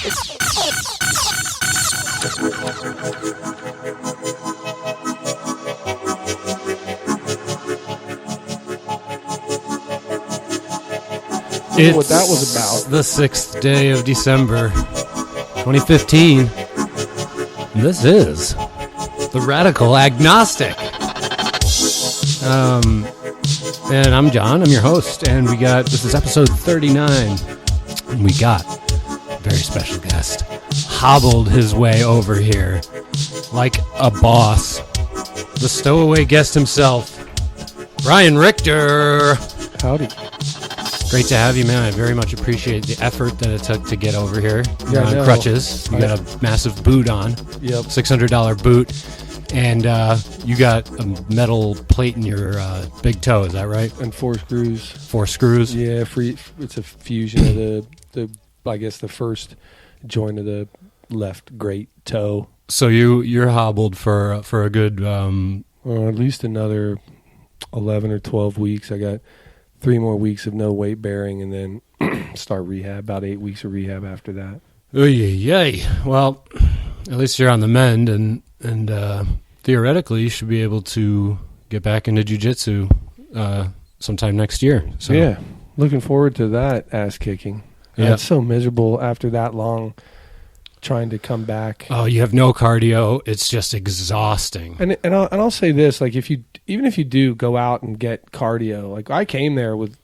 It's what that was about. The 6th day of December, 2015. This is the Radical Agnostic. And I'm John. I'm your host, and this is episode 39. And we got a very special guest. Hobbled his way over here like a boss. The stowaway guest himself, Bryan Richter. Howdy. Great to have you, man. I very much appreciate the effort that it took to get over here. You're on crutches. You got a massive boot on. Yep. $600 boot. And you got a metal plate in your big toe. Is that right? And 4 screws. 4 screws? Yeah, it's a fusion of the I guess the first joint of the left great toe. So you're hobbled for a good... at least another 11 or 12 weeks. I got 3 more weeks of no weight bearing, and then start rehab. About 8 weeks of rehab after that. Yay! Well, at least you're on the mend, and theoretically, you should be able to get back into jiu-jitsu sometime next year. So. Yeah, looking forward to that ass kicking. Yeah. It's so miserable after that long trying to come back. Oh, you have no cardio. It's just exhausting. And I'll say this, like even if you do go out and get cardio, like I came there with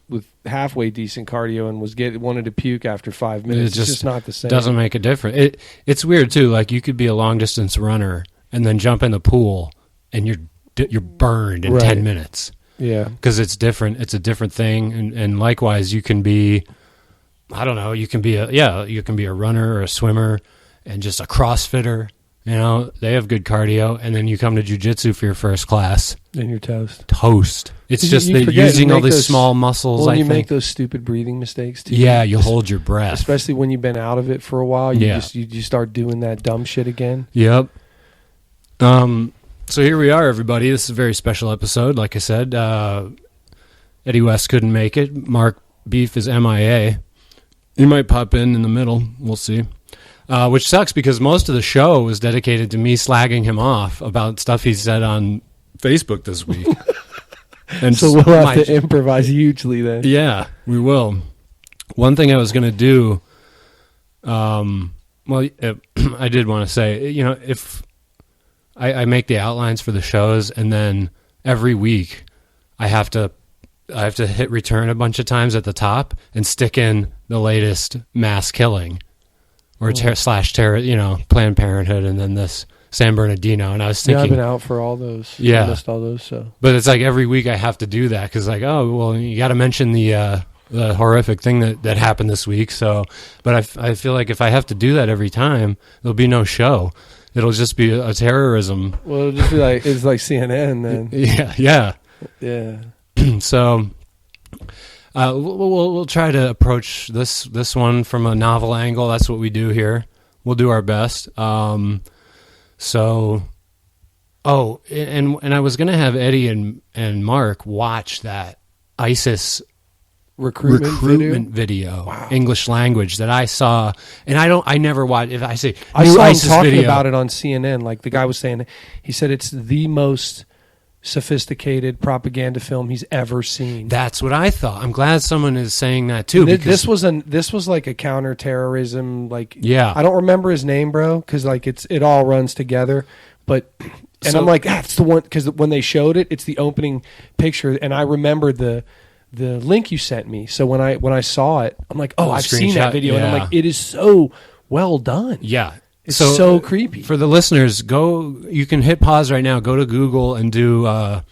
halfway decent cardio and wanted to puke after 5 minutes. It's just not the same. Doesn't make a difference. It's weird too. Like you could be a long distance runner and then jump in the pool and you're burned in 10 minutes. Yeah, because it's different. It's a different thing. And likewise, you can be, I don't know. You can be a runner or a swimmer and just a CrossFitter. You know, they have good cardio, and then you come to jiu-jitsu for your first class. And you're toast. Toast. It's just that using all these small muscles, you make those stupid breathing mistakes, too. Yeah, you hold your breath. Especially when you've been out of it for a while. You start doing that dumb shit again. Yep. So here we are, everybody. This is a very special episode. Like I said, Eddie West couldn't make it. Mark Beef is MIA. He might pop in the middle. We'll see. Which sucks because most of the show was dedicated to me slagging him off about stuff he said on Facebook this week. And so we'll have to improvise hugely then. Yeah, we will. One thing I was going to do, I did want to say, you know, if I make the outlines for the shows and then every week I have to hit return a bunch of times at the top and stick in the latest mass killing. Or /terror, you know, Planned Parenthood, and then this San Bernardino. And I was thinking, yeah, I've been out for all those. Yeah, I missed all those. So, but it's like every week I have to do that because, like, oh well, you got to mention the horrific thing that happened this week. So, but I feel like if I have to do that every time, there'll be no show. It'll just be a terrorism. Well, it'll just be like it's like CNN then. Yeah. So. We'll try to approach this one from a novel angle. That's what we do here. We'll do our best. And I was going to have Eddie and Mark watch that ISIS recruitment video, wow. English language that I saw, and I never watched. If I say I saw ISIS him talking video about it on CNN, like the guy was saying, he said it's the most sophisticated propaganda film he's ever seen. That's what I thought. I'm glad someone is saying that too. This was like a counterterrorism. Like, yeah, I don't remember his name, bro, because like it all runs together. But I'm like, that's the one, because when they showed it, it's the opening picture, and I remember the link you sent me. So when I saw it, I'm like, oh, I've seen that video, and I'm like, it is so well done. Yeah. It's so creepy. For the listeners, you can hit pause right now, go to Google and do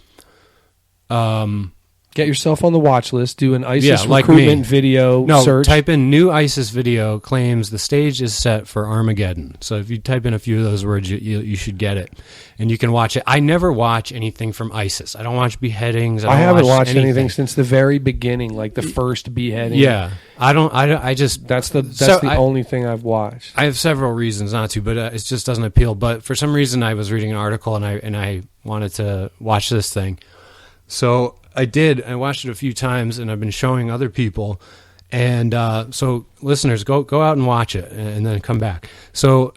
get yourself on the watch list, do an ISIS recruitment video search. Type in new ISIS video claims the stage is set for Armageddon. So if you type in a few of those words, you should get it. And you can watch it. I never watch anything from ISIS. I don't watch beheadings. I haven't watched anything since the very beginning, like the first beheading. Yeah. I just... That's the only thing I've watched. I have several reasons not to, but it just doesn't appeal. But for some reason, I was reading an article and I wanted to watch this thing. So I did. I watched it a few times, and I've been showing other people. And so, listeners, go out and watch it, and then come back. So,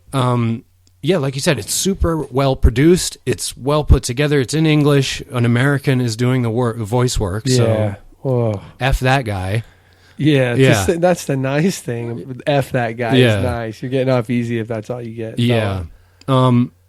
yeah, like you said, it's super well produced. It's well put together. It's in English. An American is doing the voice work. Yeah. So, F that guy. Yeah, that's the nice thing. F that guy is nice. You're getting off easy if that's all you get. Yeah.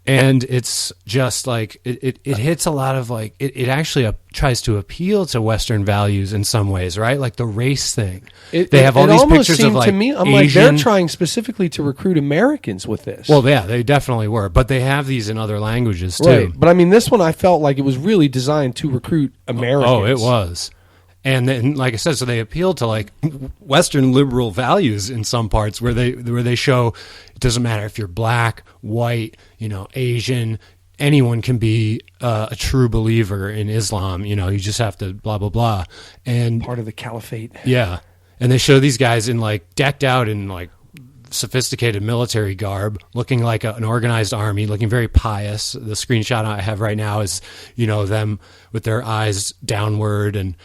And it's just like it hits a lot of like it actually tries to appeal to Western values in some ways, right? Like the race thing. They have all these pictures of like to me, I'm Asian, like they're trying specifically to recruit Americans with this. Well, yeah, they definitely were, but they have these in other languages too. Right. But I mean, this one I felt like it was really designed to recruit Americans. Oh, it was. And then, like I said, so they appeal to like Western liberal values in some parts where they show it doesn't matter if you're black, white, Asian, anyone can be a true believer in Islam. You just have to blah blah blah, and part of the caliphate. Yeah, and they show these guys in like decked out in like sophisticated military garb, looking like an organized army, looking very pious. The screenshot I have right now is them with their eyes downward and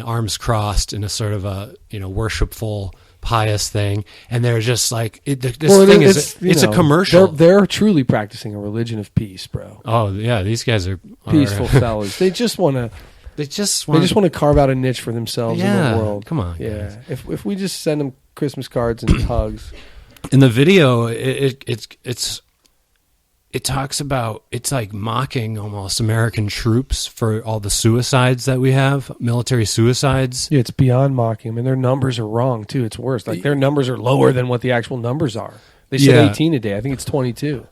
arms crossed in a sort of a worshipful, pious thing, and they're just like it's a commercial. They're truly practicing a religion of peace, bro. Oh yeah, these guys are peaceful fellas. They just want to carve out a niche for themselves in the world. Come on, yeah. Guys. If we just send them Christmas cards and hugs. In the video, it talks about, it's like mocking almost American troops for all the suicides that we have, military suicides. Yeah, it's beyond mocking. I mean, their numbers are wrong, too. It's worse. Like, their numbers are lower than what the actual numbers are. They said 18 a day. I think it's 22.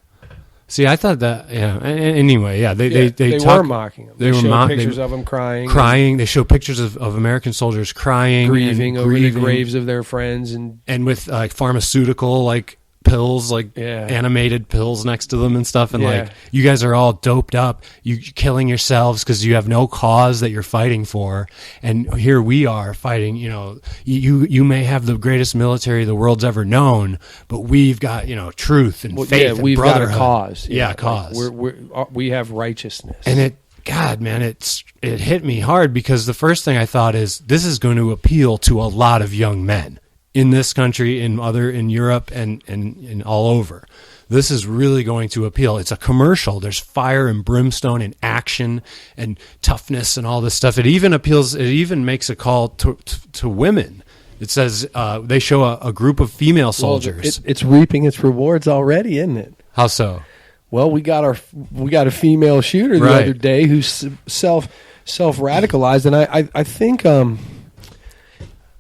See, I thought that, anyway, they were mocking them. They were mocking pictures of them crying. They show pictures of American soldiers crying. Grieving over the graves of their friends. And with, like, pharmaceutical, like, pills, like animated pills next to them and stuff, and like you guys are all doped up, you killing yourselves because you have no cause that you're fighting for, and here we are fighting. You may have the greatest military the world's ever known, but we've got truth and faith. And we've brotherhood. Got a cause. Cause. We have righteousness, and it hit me hard because the first thing I thought is this is going to appeal to a lot of young men. In this country, in Europe, and all over. This is really going to appeal. It's a commercial. There's fire and brimstone and action and toughness and all this stuff. It even appeals. It even makes a call to women. It says they show a group of female soldiers. Well, it's reaping its rewards already, isn't it? How so? Well, we got a female shooter the other day who's self radicalized, and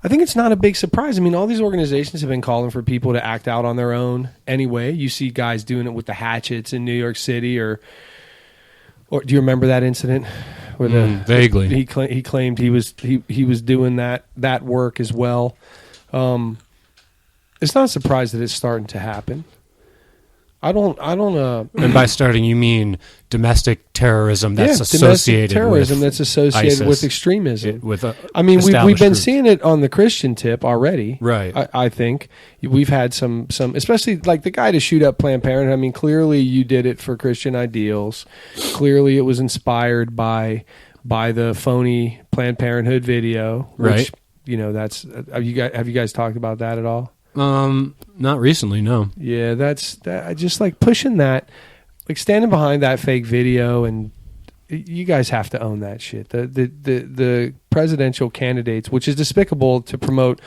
I think it's not a big surprise. I mean, all these organizations have been calling for people to act out on their own anyway. You see guys doing it with the hatchets in New York City, or do you remember that incident? Where vaguely. He claimed he was doing that work as well. It's not a surprise that it's starting to happen. I don't. And by starting, you mean domestic terrorism that's associated with extremism. We've been seeing it on the Christian tip already. Right. I think we've had some, especially like the guy to shoot up Planned Parenthood. I mean, clearly you did it for Christian ideals. Clearly it was inspired by the phony Planned Parenthood video. Which, right. That's have you guys talked about that at all? Not recently, no. Yeah, I just like pushing that, like standing behind that fake video, and you guys have to own that shit. The presidential candidates, which is despicable to promote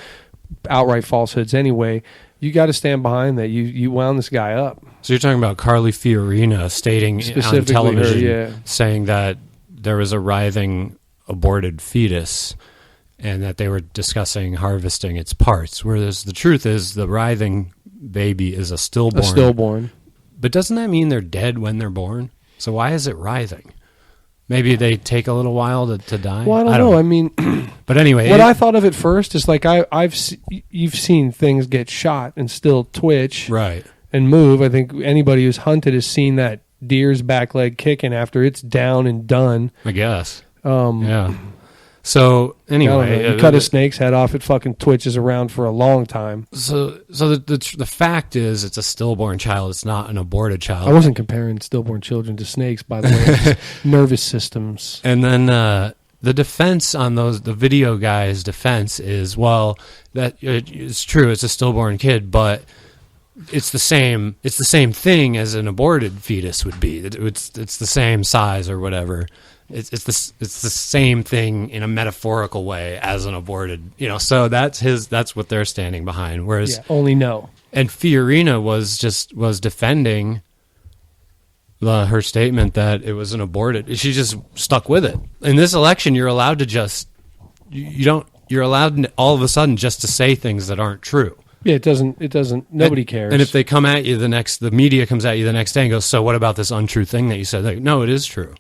outright falsehoods anyway. You got to stand behind that. You wound this guy up. So you're talking about Carly Fiorina stating on television, saying that there was a writhing aborted fetus, and that they were discussing harvesting its parts, whereas the truth is the writhing baby is a stillborn. A stillborn. But doesn't that mean they're dead when they're born? So why is it writhing? Maybe they take a little while to die? Well, I don't know. I mean... But anyway... What I thought of at first is like you've seen things get shot and still twitch and move. I think anybody who's hunted has seen that deer's back leg kicking after it's down and done. I guess. Yeah. So anyway, you cut a snake's head off, it fucking twitches around for a long time. So the fact is, it's a stillborn child. It's not an aborted child. I wasn't comparing stillborn children to snakes, by the way. Nervous systems. And then the defense on the video guy's defense is, well, that it's true, it's a stillborn kid, but it's the same thing as an aborted fetus would be. It's the same size or whatever. It's the same thing in a metaphorical way as an aborted, so that's what they're standing behind. Whereas only no. And Fiorina was defending her statement that it was an aborted. She just stuck with it. In this election, you're allowed to you're allowed all of a sudden just to say things that aren't true. Yeah, it doesn't, nobody cares. And if they come at you the media comes at you the next day and goes, so what about this untrue thing that you said? Like, no, it is true.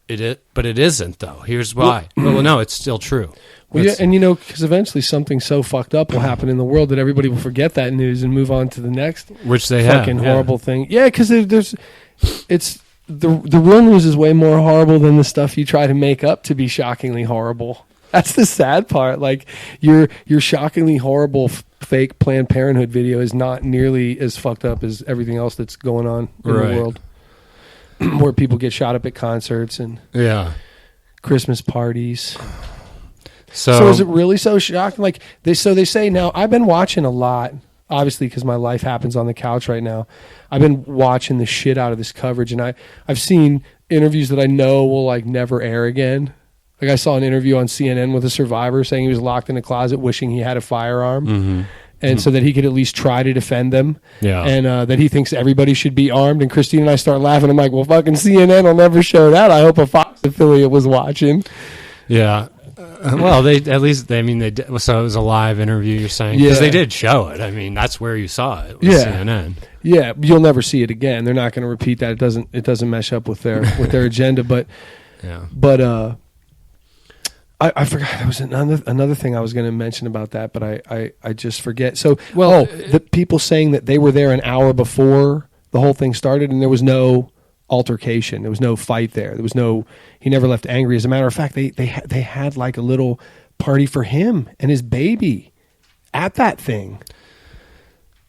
But it isn't, though. Here's why. Well, no, it's still true. Well, yeah, and because eventually something so fucked up will happen in the world that everybody will forget that news and move on to the next, which they fucking horrible thing. Yeah, because it's the real news is way more horrible than the stuff you try to make up to be shockingly horrible. That's the sad part. Like your shockingly horrible fake Planned Parenthood video is not nearly as fucked up as everything else that's going on in the world, where people get shot up at concerts and Christmas parties. So is it really so shocking? Like they say now. I've been watching a lot, obviously, because my life happens on the couch right now. I've been watching the shit out of this coverage, and I've seen interviews that I know will like never air again. Like I saw an interview on CNN with a survivor saying he was locked in a closet, wishing he had a firearm, and so that he could at least try to defend them. Yeah, and that he thinks everybody should be armed. And Christine and I start laughing. I'm like, well, fucking CNN will never show that. I hope a Fox affiliate was watching. Yeah. Well, they did. So it was a live interview, you're saying? Because they did show it. I mean, that's where you saw it. CNN. Yeah, you'll never see it again. They're not going to repeat that. It doesn't mesh up with their agenda. But I forgot. There was another thing I was going to mention about that, but I just forget. So the people saying that they were there an hour before the whole thing started, and there was no altercation. There was no fight there. There was no. He never left angry. As a matter of fact, they had like a little party for him and his baby at that thing.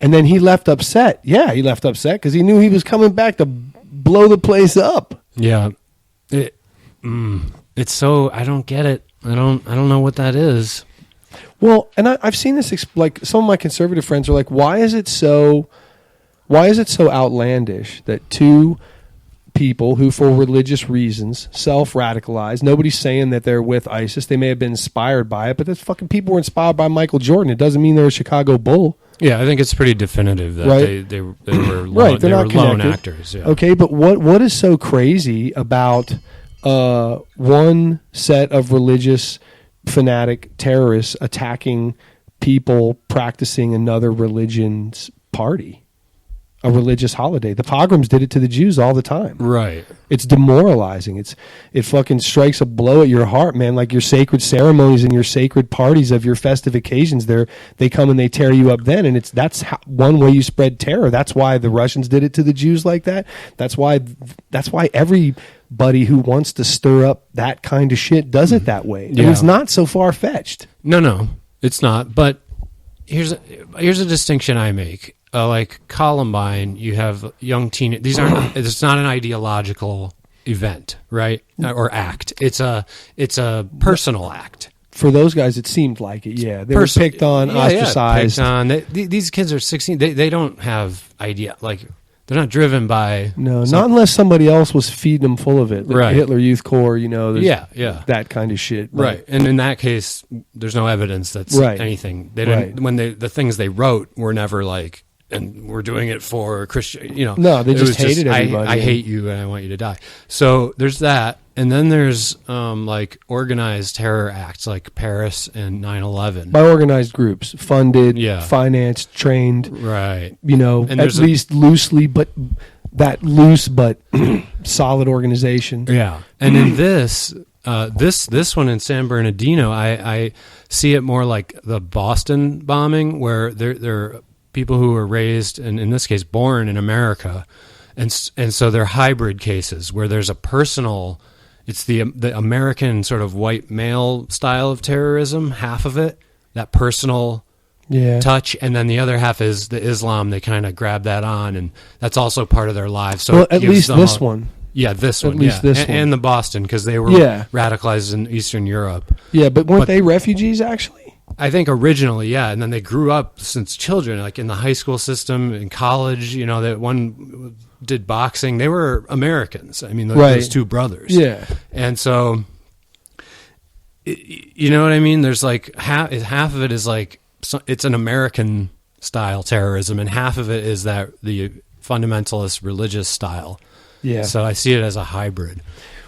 And then he left upset. Yeah, he left upset because he knew he was coming back to blow the place up. Yeah, it's so I don't get it. I don't know what that is. Well, and I've seen this. Like some of my conservative friends are like, why is it so outlandish that two people who, for religious reasons, self-radicalize. Nobody's saying that they're with ISIS. They may have been inspired by it, but those fucking people were inspired by Michael Jordan. It doesn't mean they're a Chicago Bull. Yeah, I think it's pretty definitive that they were right. They're not lone actors. Yeah. Okay, but what is so crazy about one set of religious fanatic terrorists attacking people practicing another religion's party? A religious holiday. The pogroms did it to the Jews all the time. Right. It's demoralizing. It fucking strikes a blow at your heart, man. Like your sacred ceremonies and your sacred parties of your festive occasions, they come and they tear you up then, and that's one way you spread terror. That's why the Russians did it to the Jews like that. That's why everybody who wants to stir up that kind of shit does it that way. Yeah. And it's not so far-fetched. No, it's not. But here's a distinction I make. Like Columbine, you have young teen. These aren't. It's not an ideological event, right? Or act. It's a personal act. For those guys, it seemed like it. Yeah, they were picked on, ostracized. Picked on. These kids are 16. They don't have idea. Like they're not driven by. No, not unless somebody else was feeding them full of it. Like right. Hitler Youth Corps. That kind of shit. Right. And in that case, there's no evidence that's anything. They didn't. When the things they wrote were never like. And we're doing it for Christian, No, they just hated everybody. I hate you and I want you to die. So there's that. And then there's like organized terror acts like Paris and 9/11. By organized groups, funded, financed, trained. Right. And at least loosely, but that loose but solid organization. Yeah. And in this one in San Bernardino, I see it more like the Boston bombing where they're people who were raised, and in this case, born in America, and so they're hybrid cases where there's a personal, it's the American sort of white male style of terrorism, half of it, that personal touch, and then the other half is the Islam. They kind of grab that on, and that's also part of their lives. So at least this one. Yeah, this one. At least this one. And the Boston, because they were radicalized in Eastern Europe. Yeah, but weren't they refugees, actually? I think originally, yeah. And then they grew up since children, like in the high school system, in college. You know, that one did boxing. They were Americans. I mean, those two brothers. Yeah. And so, you know what I mean? There's like half of it is like, it's an American style terrorism, and half of it is that the fundamentalist religious style. Yeah. So I see it as a hybrid.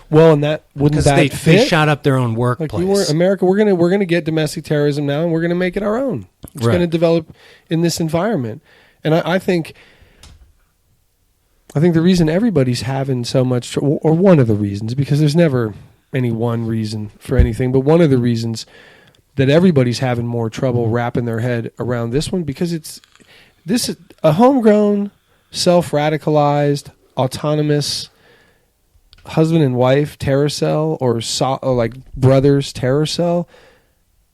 Well, and that wouldn't that they, fit? They shot up their own workplace. Like America, we're gonna get domestic terrorism now, and we're gonna make it our own. It's gonna develop in this environment, and I think the reason everybody's having so much trouble, or one of the reasons, because there's never any one reason for anything, but one of the reasons that everybody's having more trouble wrapping their head around this one, because this is a homegrown, self-radicalized, autonomous husband and wife terror cell, or like brothers terror cell.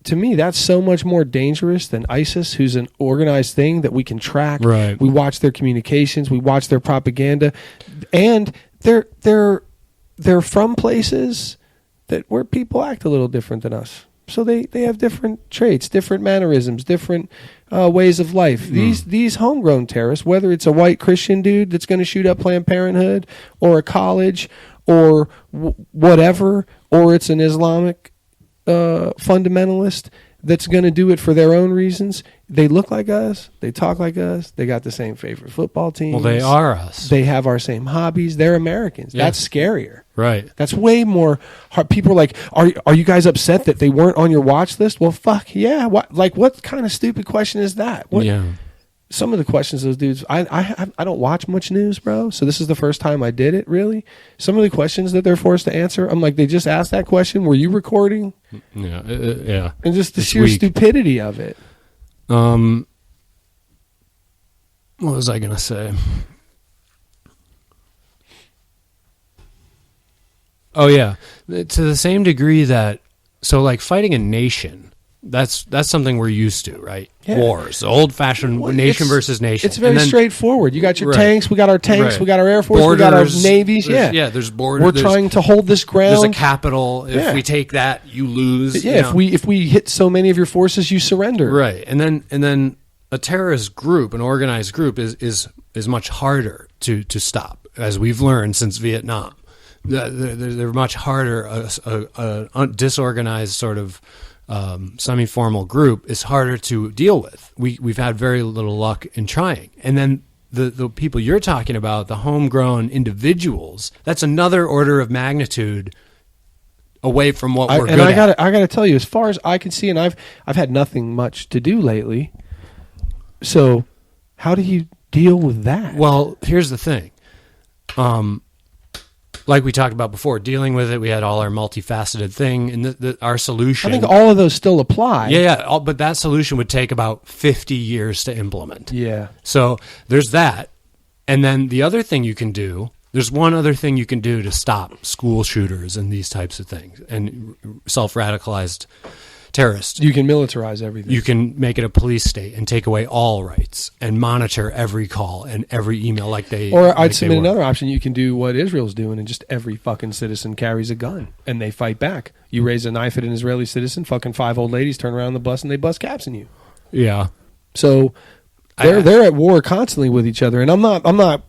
To me, that's so much more dangerous than ISIS, who's an organized thing that we can track. Right. We watch their communications, we watch their propaganda, and they're from places where people act a little different than us. So they have different traits, different mannerisms, different ways of life. These homegrown terrorists, whether it's a white Christian dude that's going to shoot up Planned Parenthood, or a college, or whatever, or it's an Islamic fundamentalist that's going to do it for their own reasons. They look like us. They talk like us. They got the same favorite football teams. Well, they are us. They have our same hobbies. They're Americans. Yeah. That's scarier. Right. That's way more hard. People are like, are you guys upset that they weren't on your watch list? Well, fuck yeah. What kind of stupid question is that? Yeah. Some of the questions those dudes, I don't watch much news, bro. So this is the first time I did it, really. Some of the questions that they're forced to answer, I'm like, they just asked that question. Were you recording? Yeah. Yeah. And just the sheer stupidity of it. What was I going to say? Oh, yeah. To the same degree that, so like fighting a nation, that's something we're used to, right? Yeah. Wars, old-fashioned nation versus nation. It's very straightforward. You got your tanks, we got our tanks, we got our Air Force, borders, we got our navies. There's borders. We're trying to hold this ground. There's a capital. If we take that, you lose. Yeah, if we hit so many of your forces, you surrender. Right, and then a terrorist group, an organized group, is much harder to stop, as we've learned since Vietnam. They're much harder. A disorganized sort of semi-formal group is harder to deal with. We've had very little luck in trying. And then the people you're talking about, the homegrown individuals, that's another order of magnitude away from what we're good at. I gotta tell you, as far as I can see, and I've had nothing much to do lately. So, how do you deal with that? Well, here's the thing. Like we talked about before, dealing with it, we had all our multifaceted thing, and our solution. I think all of those still apply. Yeah, but that solution would take about 50 years to implement. Yeah. So there's that. And then the other thing you can do, there's one other thing you can do to stop school shooters and these types of things, and self-radicalized terrorists. You can militarize everything. You can make it a police state and take away all rights and monitor every call and every email like they. Or I'd submit another option. You can do what Israel's doing, and just every fucking citizen carries a gun and they fight back. You raise a knife at an Israeli citizen, fucking 5 old ladies turn around the bus and they bust caps in you. Yeah. So they're at war constantly with each other, and I'm not.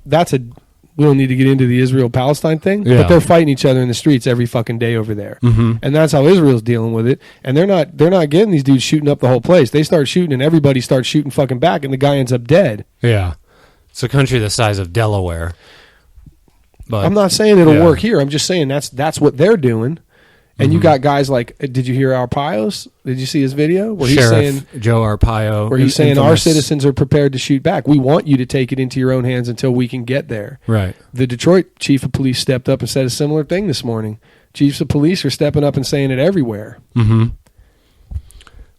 We don't need to get into the Israel-Palestine thing, but they're fighting each other in the streets every fucking day over there. Mm-hmm. And that's how Israel's dealing with it. And they're not getting these dudes shooting up the whole place. They start shooting, and everybody starts shooting fucking back, and the guy ends up dead. Yeah. It's a country the size of Delaware. But I'm not saying it'll work here. I'm just saying that's what they're doing. And you got guys like, did you hear Arpaio's? Did you see his video? Where he's saying Joe Arpaio. Where he's saying our citizens are prepared to shoot back. We want you to take it into your own hands until we can get there. Right. The Detroit chief of police stepped up and said a similar thing this morning. Chiefs of police are stepping up and saying it everywhere. Mm-hmm.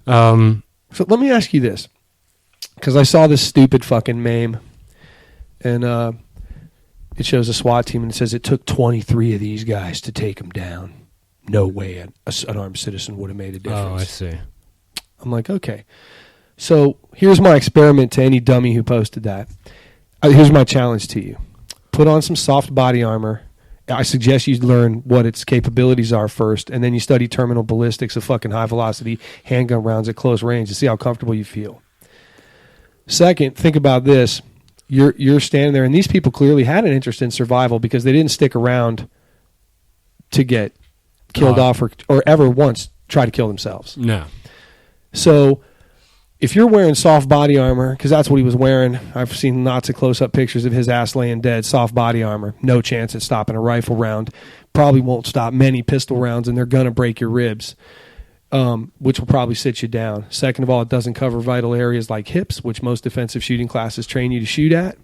So let me ask you this, because I saw this stupid fucking meme, and it shows a SWAT team and it says it took 23 of these guys to take them down. No way an armed citizen would have made a difference. Oh, I see. I'm like, okay. So here's my experiment to any dummy who posted that. Here's my challenge to you. Put on some soft body armor I suggest you learn what its capabilities are first, and then you study terminal ballistics of fucking high-velocity handgun rounds at close range to see how comfortable you feel. Second, think about this. You're standing there, and these people clearly had an interest in survival because they didn't stick around to get killed off or ever once try to kill themselves. No. So if you're wearing soft body armor, because that's what he was wearing, I've seen lots of close-up pictures of his ass laying dead, soft body armor, no chance at stopping a rifle round, probably won't stop many pistol rounds, and they're going to break your ribs. Which will probably sit you down. Second of all, it doesn't cover vital areas like hips, which most defensive shooting classes train you to shoot at.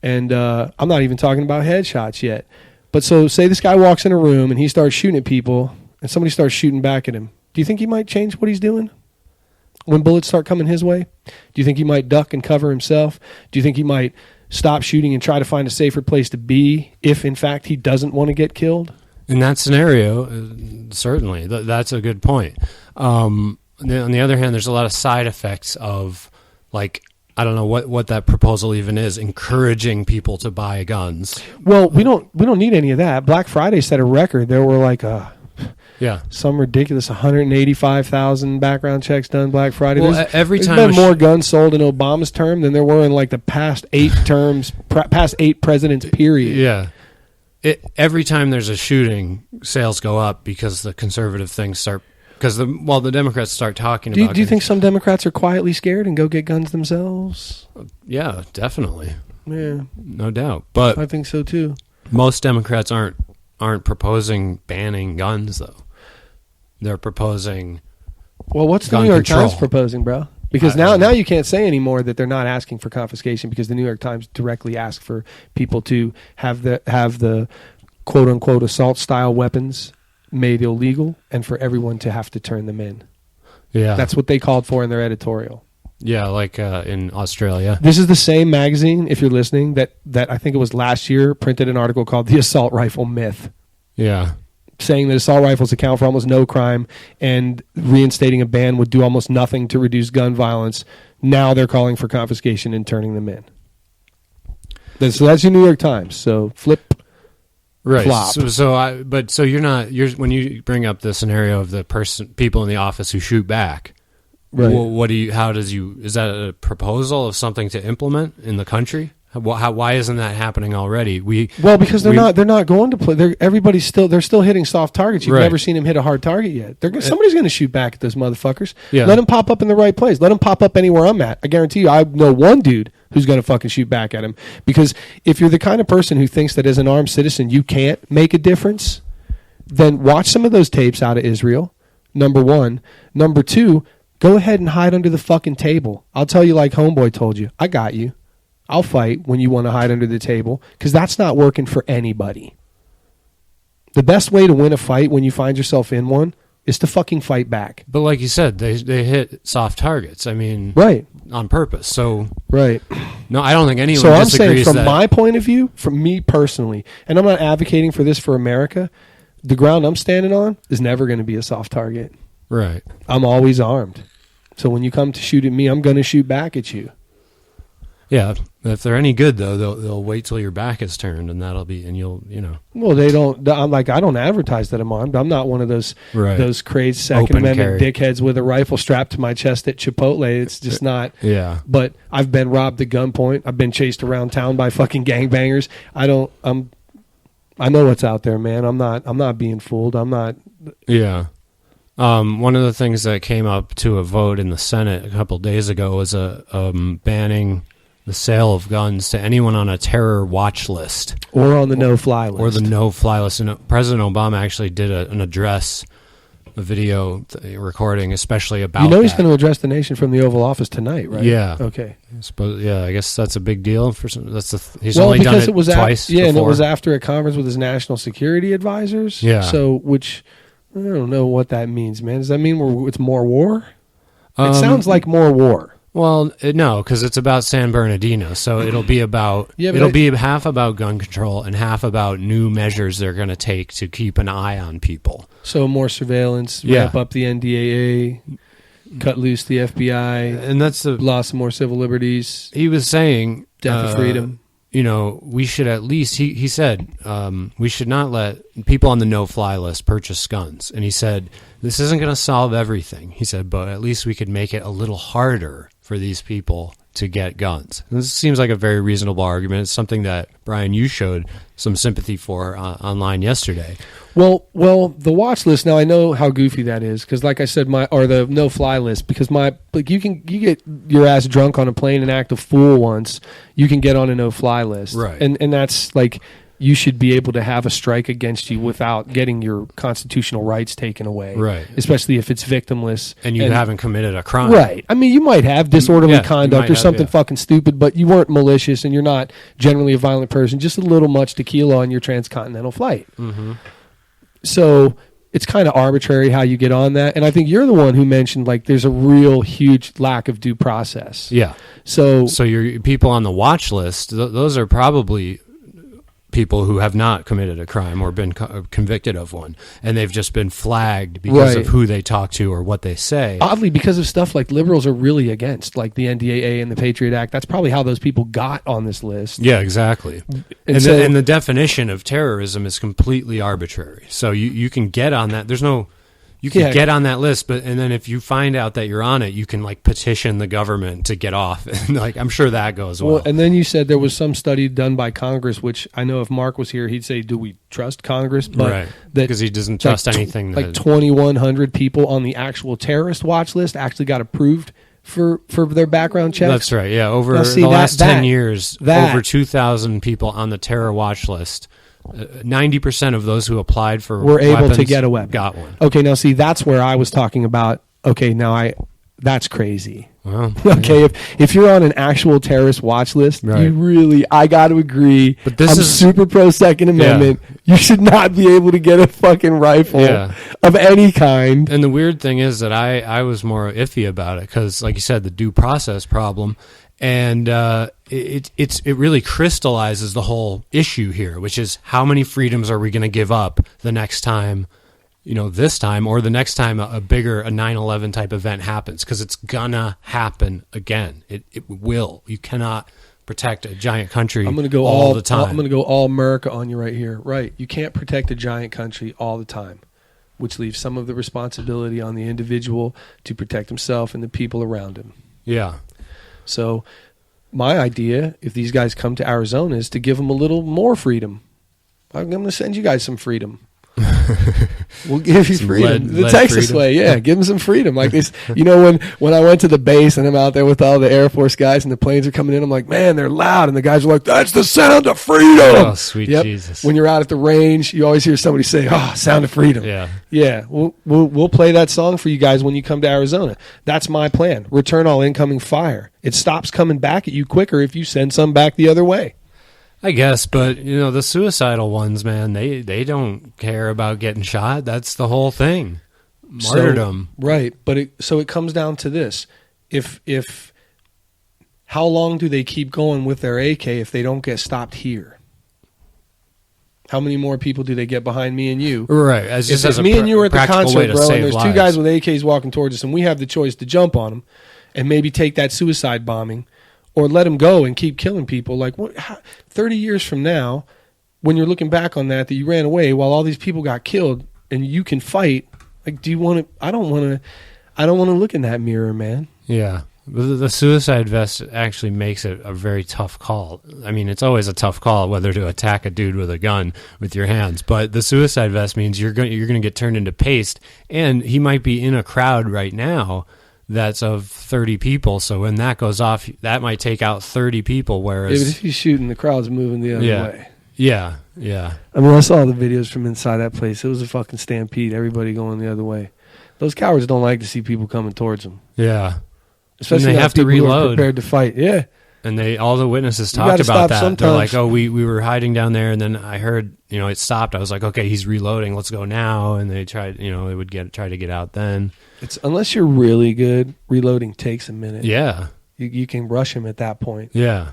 And I'm not even talking about headshots yet. But so say this guy walks in a room and he starts shooting at people and somebody starts shooting back at him. Do you think he might change what he's doing when bullets start coming his way? Do you think he might duck and cover himself? Do you think he might stop shooting and try to find a safer place to be if, in fact, he doesn't want to get killed? In that scenario, certainly, that's a good point. On the other hand, there's a lot of side effects of, like, I don't know what that proposal even is, encouraging people to buy guns. Well, we don't need any of that. Black Friday set a record. There were like some ridiculous 185,000 background checks done Black Friday. Well, there's been more guns sold in Obama's term than there were in like the past 8 terms, past 8 presidents. Period. Yeah. Every time there's a shooting, sales go up because the conservative things start. Because the Democrats start talking about. Do you think some Democrats are quietly scared and go get guns themselves? Yeah, definitely. Yeah, no doubt. But I think so too. Most Democrats aren't proposing banning guns, though. They're proposing. Well, what's the New York Times proposing, bro? Because now you can't say anymore that they're not asking for confiscation because the New York Times directly asked for people to have the quote unquote assault style weapons made illegal and for everyone to have to turn them in. Yeah. That's what they called for in their editorial. Yeah, like in Australia. This is the same magazine, if you're listening, that I think it was last year printed an article called The Assault Rifle Myth. Yeah. Saying that assault rifles account for almost no crime and reinstating a ban would do almost nothing to reduce gun violence. Now they're calling for confiscation and turning them in. So that's your New York Times. So flip, right? Flop. So you're not. When you bring up the scenario of the people in the office who shoot back. Right. Well, is that a proposal of something to implement in the country? Why isn't that happening already? Because they're not going to play. They're still hitting soft targets. You've never seen them hit a hard target yet. Somebody's going to shoot back at those motherfuckers. Yeah. Let them pop up in the right place. Let them pop up anywhere I'm at. I guarantee you, I know one dude who's going to fucking shoot back at him. Because if you're the kind of person who thinks that as an armed citizen you can't make a difference, then watch some of those tapes out of Israel. Number one. Number two, go ahead and hide under the fucking table. I'll tell you like Homeboy told you. I got you. I'll fight when you want to hide under the table because that's not working for anybody. The best way to win a fight when you find yourself in one is to fucking fight back. But like you said, they hit soft targets. I mean, right, on purpose. So right. No, I don't think anyone So I'm disagrees. saying from my point of view, from me personally, and I'm not advocating for this for America, the ground I'm standing on is never going to be a soft target. Right. I'm always armed. So when you come to shoot at me, I'm going to shoot back at you. Yeah, if they're any good though, they'll wait till your back is turned, and that'll be, and you'll. Well, they don't. I don't advertise that I'm armed. I'm not one of those crazy Second Amendment dickheads with a rifle strapped to my chest at Chipotle. It's just not. Yeah. But I've been robbed at gunpoint. I've been chased around town by fucking gangbangers. I know what's out there, man. I'm not being fooled. I'm not. Yeah. One of the things that came up to a vote in the Senate a couple days ago was banning the sale of guns to anyone on a terror watch list. Or on the no-fly list. Or the no-fly list. And President Obama actually did an address, a video recording, especially about that. He's going to address the nation from the Oval Office tonight, right? Yeah. Okay. I guess that's a big deal. He's only done it twice before. And it was after a conference with his national security advisors. Yeah. So, which, I don't know what that means, man. Does that mean it's more war? It sounds like more war. Well, no, because it's about San Bernardino, so it'll be be half about gun control and half about new measures they're going to take to keep an eye on people. So more surveillance, ramp up the NDAA, cut loose the FBI, and that's loss of more civil liberties. He was saying death of freedom. we should at least, he said, we should not let people on the no-fly list purchase guns. And he said, this isn't going to solve everything. He said, but at least we could make it a little harder for these people to get guns. And this seems like a very reasonable argument. It's something that, Bryan, you showed some sympathy for online yesterday. Well, the watch list. Now I know how goofy that is because, like I said, or the no-fly list. Because you get your ass drunk on a plane and act a fool once. You can get on a no-fly list, right? And that's like you should be able to have a strike against you without getting your constitutional rights taken away, right? Especially if it's victimless and you haven't committed a crime, right? I mean, you might have disorderly conduct or something fucking stupid, but you weren't malicious and you're not generally a violent person. Just a little much tequila on your transcontinental flight. Mm-hmm. So it's kind of arbitrary how you get on that. And I think you're the one who mentioned like there's a real huge lack of due process. Yeah. So your people on the watch list, those are probably people who have not committed a crime or been convicted of one, and they've just been flagged because of who they talk to or what they say. Oddly, because of stuff like liberals are really against, like the NDAA and the Patriot Act. That's probably how those people got on this list. Yeah, exactly. And the definition of terrorism is completely arbitrary. So you can get on that. You can get on that list, and then if you find out that you're on it, you can like petition the government to get off. And like I'm sure that goes well. And then you said there was some study done by Congress, which I know if Mark was here, he'd say, "Do we trust Congress?" But right, because he doesn't trust anything. Like 2,100 people on the actual terrorist watch list actually got approved for their background checks. That's right. Yeah, over the last 10 years, over 2,000 people on the terror watch list. 90% of those who applied for were able to get a weapon. Got one. Okay, now see, that's where I was talking about. Okay, now that's crazy. Well, okay, yeah. if you're on an actual terrorist watch list, I got to agree. But I'm super pro Second Amendment. Yeah. You should not be able to get a fucking rifle of any kind. And the weird thing is that I was more iffy about it because, like you said, the due process problem. And it really crystallizes the whole issue here, which is how many freedoms are we going to give up the next time, this time or the next time a bigger 9/11 type event happens, because it's gonna happen again. It will. You cannot protect a giant country all the time. I'm going to go all America on you right here. Right. You can't protect a giant country all the time, which leaves some of the responsibility on the individual to protect himself and the people around him. Yeah. So my idea, if these guys come to Arizona, is to give them a little more freedom. I'm going to send you guys some freedom. We'll give you freedom. The Texas way, yeah. Give them some freedom. Like this, when I went to the base and I'm out there with all the Air Force guys and the planes are coming in, I'm like, man, they're loud. And the guys are like, that's the sound of freedom. Oh, sweet Jesus. When you're out at the range, you always hear somebody say, oh, sound of freedom. Yeah. Yeah. We'll play that song for you guys when you come to Arizona. That's my plan. Return all incoming fire. It stops coming back at you quicker if you send some back the other way. I guess, but the suicidal ones, man, they don't care about getting shot. That's the whole thing. Martyrdom. Right. But it comes down to this. If how long do they keep going with their AK if they don't get stopped here? How many more people do they get behind me and you? Right. If me and you are at the concert, bro, and there's two guys with AKs walking towards us and we have the choice to jump on them and maybe take that suicide bombing, or let them go and keep killing people. Like 30 years from now, when you're looking back on that you ran away while all these people got killed and you can fight. Like, do you want to? I don't want to look in that mirror, man. Yeah, the suicide vest actually makes it a very tough call. I mean, it's always a tough call whether to attack a dude with a gun with your hands, but the suicide vest means you're going to get turned into paste, and he might be in a crowd right now that's of 30 people, so when that goes off, that might take out 30 people, whereas... Yeah, but if he's shooting, the crowd's moving the other way. Yeah. I mean, I saw the videos from inside that place. It was a fucking stampede, everybody going the other way. Those cowards don't like to see people coming towards them. Yeah. Especially when they have to reload. Prepared to fight, yeah. And all the witnesses talked about that. Sometimes. They're like, oh, we were hiding down there, and then I heard, it stopped. I was like, okay, he's reloading. Let's go now. And they tried, they would try to get out then. Unless you're really good, reloading takes a minute. Yeah. You can rush him at that point. Yeah.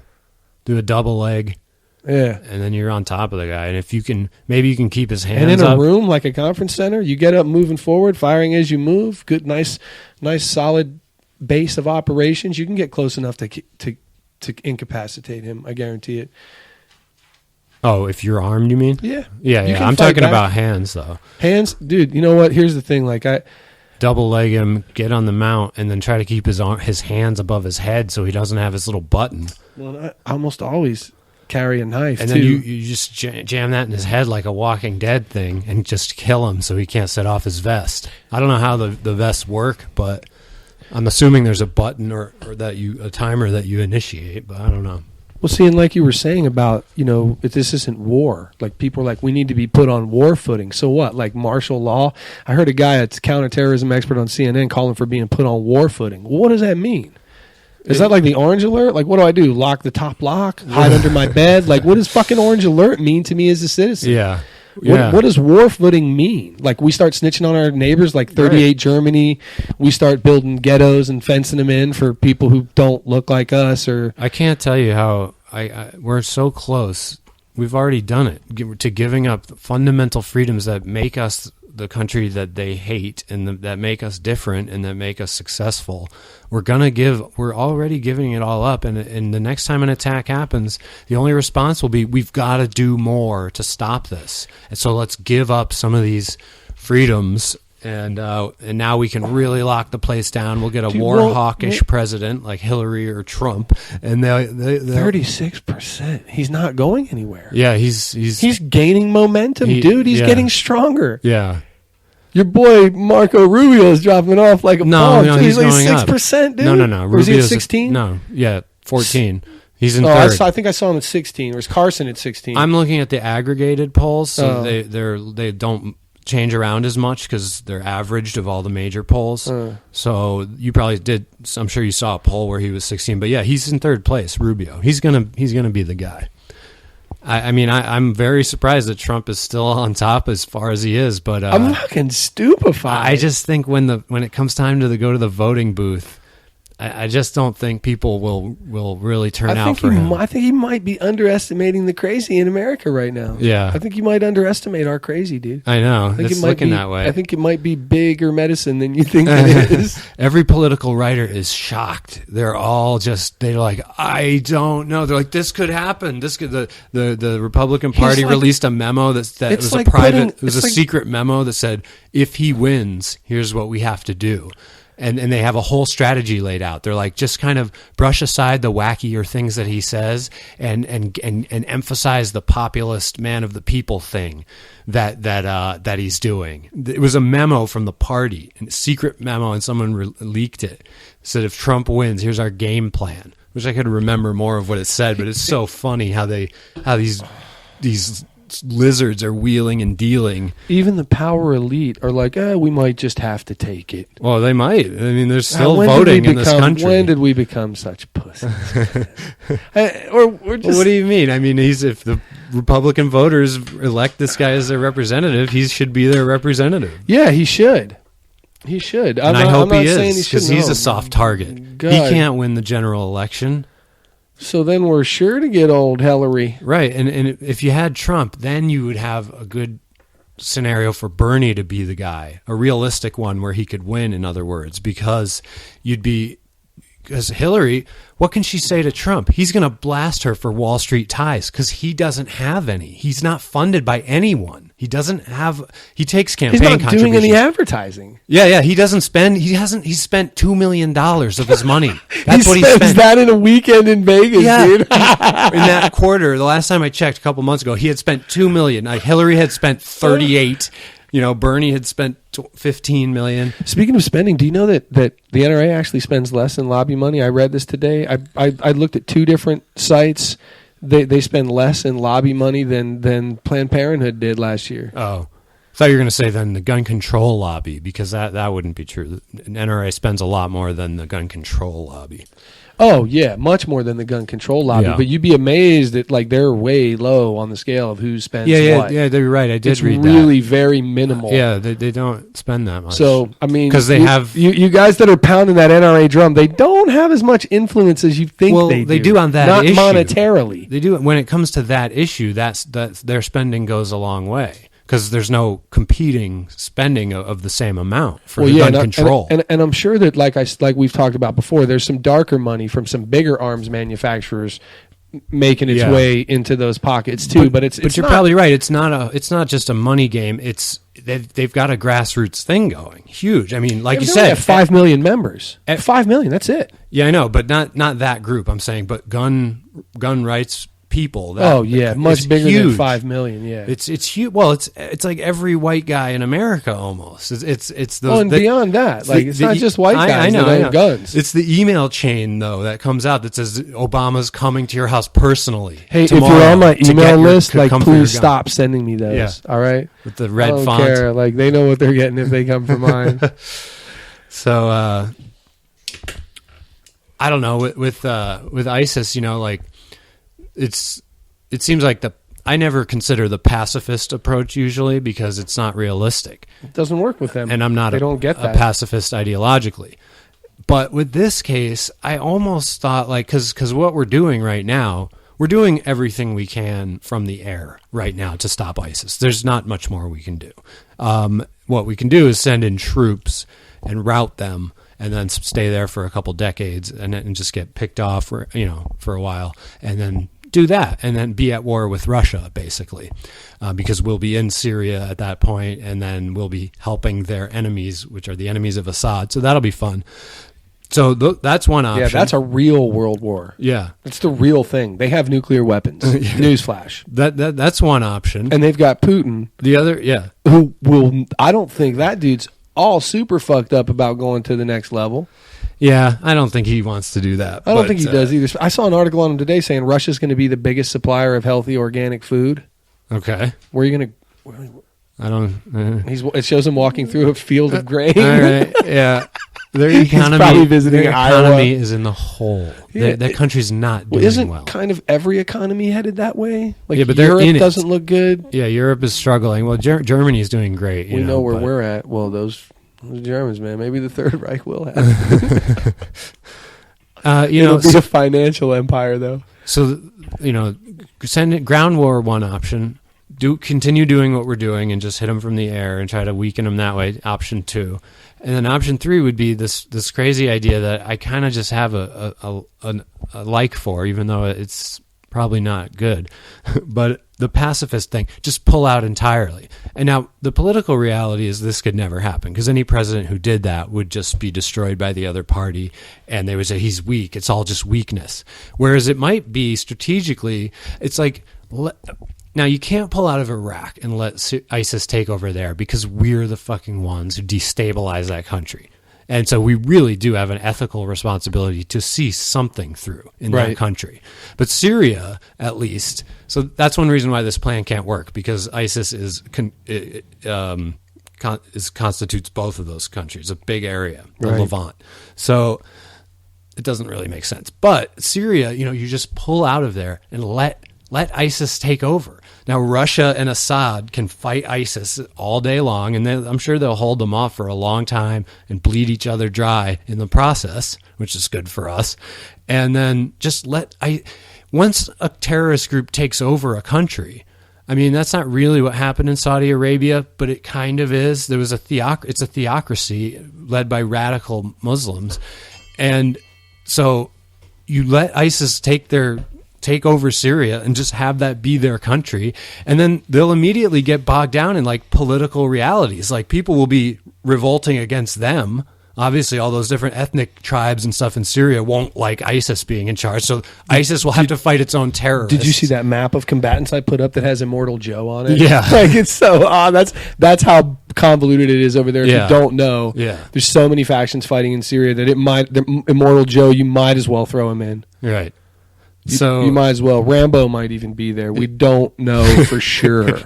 Do a double leg. Yeah. And then you're on top of the guy. And if you can, maybe you can keep his hands up. And in a room like a conference center, you get up moving forward, firing as you move. Good, nice solid base of operations. You can get close enough to incapacitate him. I guarantee it. Oh, if you're armed, you mean? Yeah. Yeah, You yeah. can I'm fight talking back. about hands, though. Hands, dude, you know what? Here's the thing. Like, Double leg him, get on the mount, and then try to keep his hands above his head so he doesn't have his little button. I almost always carry a knife, And too. then you just jam that in his head like a Walking Dead thing and just kill him so he can't set off his vest. I don't know how the vests work, but I'm assuming there's a button or a timer that you initiate, but I don't know. Well, see, and like you were saying about, if this isn't war. Like, people are like, we need to be put on war footing. So what? Like martial law? I heard a guy that's a counterterrorism expert on CNN calling for being put on war footing. What does that mean? Is that like the orange alert? Like, what do I do? Lock the top lock? Hide under my bed? Like, what does fucking orange alert mean to me as a citizen? Yeah. What does war footing mean? Like, we start snitching on our neighbors, like 38 Right. Germany. We start building ghettos and fencing them in for people who don't look like us. Or I can't tell you how we're so close. We've already done it to giving up fundamental freedoms that make us the country that they hate and that make us different and that make us successful. We're already giving it all up. And the next time an attack happens, the only response will be, we've got to do more to stop this. And so let's give up some of these freedoms. And now we can really lock the place down. We'll get a war-hawkish president like Hillary or Trump, and they 36%. He's not going anywhere. Yeah, he's gaining momentum, dude. He's getting stronger. Yeah. Your boy Marco Rubio is dropping off like a bomb. No, he's going like up. 6%, dude. No. Or is he at 16? No, yeah, 14. He's in third. I think I saw him at 16. Or is Carson at 16? I'm looking at the aggregated polls, so they don't change around as much because they're averaged of all the major polls. So you probably did. I'm sure you saw a poll where he was 16, but yeah, he's in third place. Rubio. He's gonna be the guy. I'm very surprised that Trump is still on top as far as he is, but I'm fucking stupefied. I just think when it comes time to go to the voting booth, I just don't think people will really turn out for him. I think he might be underestimating the crazy in America right now. Yeah. I think you might underestimate our crazy, dude. I know. I think it's looking that way. I think it might be bigger medicine than you think it is. Every political writer is shocked. They're all they're like, I don't know. They're like, this could happen. The Republican Party released a memo that was like it was a secret memo that said, if he wins, here's what we have to do. And they have a whole strategy laid out. They're like, just kind of brush aside the wackier things that he says and emphasize the populist man of the people thing that he's doing. It was a memo from the party, a secret memo, and someone leaked it. It said, if Trump wins, here's our game plan. Wish I could remember more of what it said, but it's so funny how these lizards are wheeling and dealing. Even the power elite are like, we might just have to take it. Well, they might. I mean, there's still voting in this country. When did we become such pussies? What do you mean? I mean, if the Republican voters elect this guy as their representative, he should be their representative. Yeah, he should. He should. And I hope he is, because he's a soft target. God. He can't win the general election. So then we're sure to get old Hillary. Right, and if you had Trump, then you would have a good scenario for Bernie to be the guy, a realistic one where he could win, in other words, because Hillary, what can she say to Trump? He's going to blast her for Wall Street ties because he doesn't have any. He's not funded by anyone. He takes campaign contributions. He's not doing any advertising. Yeah, he doesn't spend, he's spent $2 million of his money. That's what he spent. That in a weekend in Vegas, dude. In that quarter, the last time I checked a couple months ago, he had spent $2 million. Hillary had spent 38. Bernie had spent $15 million. Speaking of spending, do you know that the NRA actually spends less in lobby money? I read this today. I looked at two different sites. They spend less in lobby money than Planned Parenthood did last year. Oh. I thought you were going to say then the gun control lobby, because that wouldn't be true. The NRA spends a lot more than the gun control lobby. Oh, yeah, much more than the gun control lobby. Yeah. But you'd be amazed that they're way low on the scale of who spends what. Yeah, they're right. I did read that. It's really very minimal. Yeah, they don't spend that much. So, I mean, because they have... You guys that are pounding that NRA drum, they don't have as much influence as you think they do. They do on that issue. Not monetarily. They do. When it comes to that issue, that's their spending goes a long way. Because there's no competing spending of the same amount for gun control. And I'm sure that, like we've talked about before, there's some darker money from some bigger arms manufacturers making its way into those pockets too. But you're probably right. It's not just a money game. They've got a grassroots thing going, huge. I mean, like you said, have 5 million members. At 5 million, that's it. Yeah, I know, but not that group. I'm saying, but gun rights people. Much bigger than 5 million. Yeah, it's huge. Well, it's like every white guy in America almost. It's those. Well, and beyond that, like it's not just white guys that own guns. It's the email chain though that comes out that says Obama's coming to your house personally. Hey, if you're on my email list, like please stop sending me those. Yeah. All right, with the red font. I don't care. Like they know what they're getting if they come from mine. So I don't know with ISIS, like. It seems like I never consider the pacifist approach usually because it's not realistic. It doesn't work with them. And I'm not a pacifist ideologically. But with this case, I almost thought because what we're doing right now, we're doing everything we can from the air right now to stop ISIS. There's not much more we can do. What we can do is send in troops and rout them and then stay there for a couple decades and just get picked off for a while and then do that and then be at war with Russia basically because we'll be in Syria at that point and then we'll be helping their enemies, which are the enemies of Assad. So that'll be fun. So that's one option. Yeah, that's a real world war. Yeah. It's the real thing. They have nuclear weapons. Newsflash. That's one option. And they've got Putin. The other, yeah. Who will, I don't think that dude's all super fucked up about going to the next level. Yeah, I don't think he wants to do that. I don't think he does either. I saw an article on him today saying Russia's going to be the biggest supplier of healthy organic food. Okay. Where are you going to... I don't... It shows him walking through a field of grain. All right, yeah. Their economy is in the hole. Yeah, that country's not doing isn't well. Kind of every economy headed that way? Like yeah, but Europe doesn't look good. Yeah, Europe is struggling. Well, Germany's doing great. We know where we're at. Well, those Germans, man. Maybe the Third Reich will have. It'll be a financial empire, though. So, send it ground war one option. Continue doing what we're doing and just hit them from the air and try to weaken them that way. Option 2, and then option 3 would be this crazy idea that I kind of just have a like for, even though it's probably not good, but the pacifist thing, just pull out entirely. And now the political reality is this could never happen because any president who did that would just be destroyed by the other party and they would say he's weak. It's all just weakness. Whereas it might be strategically, it's like, now you can't pull out of Iraq and let ISIS take over there because we're the fucking ones who destabilize that country. And so we really do have an ethical responsibility to see something through in that country. But Syria, at least, so that's one reason why this plan can't work, because ISIS constitutes both of those countries, a big area, the Levant. So it doesn't really make sense. But Syria, you just pull out of there and let ISIS take over. Now, Russia and Assad can fight ISIS all day long, and I'm sure they'll hold them off for a long time and bleed each other dry in the process, which is good for us. And then just once a terrorist group takes over a country, I mean, that's not really what happened in Saudi Arabia, but it kind of is. There was it's a theocracy led by radical Muslims. And so you let ISIS take over Syria and just have that be their country. And then they'll immediately get bogged down in political realities. Like people will be revolting against them. Obviously all those different ethnic tribes and stuff in Syria won't like ISIS being in charge. So ISIS will have to fight its own terrorists. Did you see that map of combatants I put up that has Immortal Joe on it? Yeah. It's so odd. That's how convoluted it is over there. If you don't know, there's so many factions fighting in Syria that Immortal Joe, you might as well throw him in. Right. So you might as well. Rambo might even be there. We don't know for sure.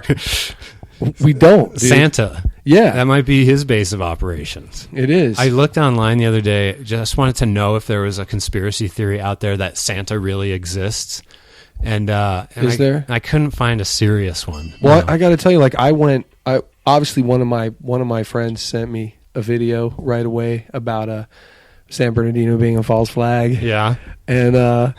We don't. Dude. Santa. Yeah. That might be his base of operations. It is. I looked online the other day, just wanted to know if there was a conspiracy theory out there that Santa really exists. And is there? I couldn't find a serious one. Well, no. I got to tell you, obviously one of my friends sent me a video right away about San Bernardino being a false flag. Yeah. And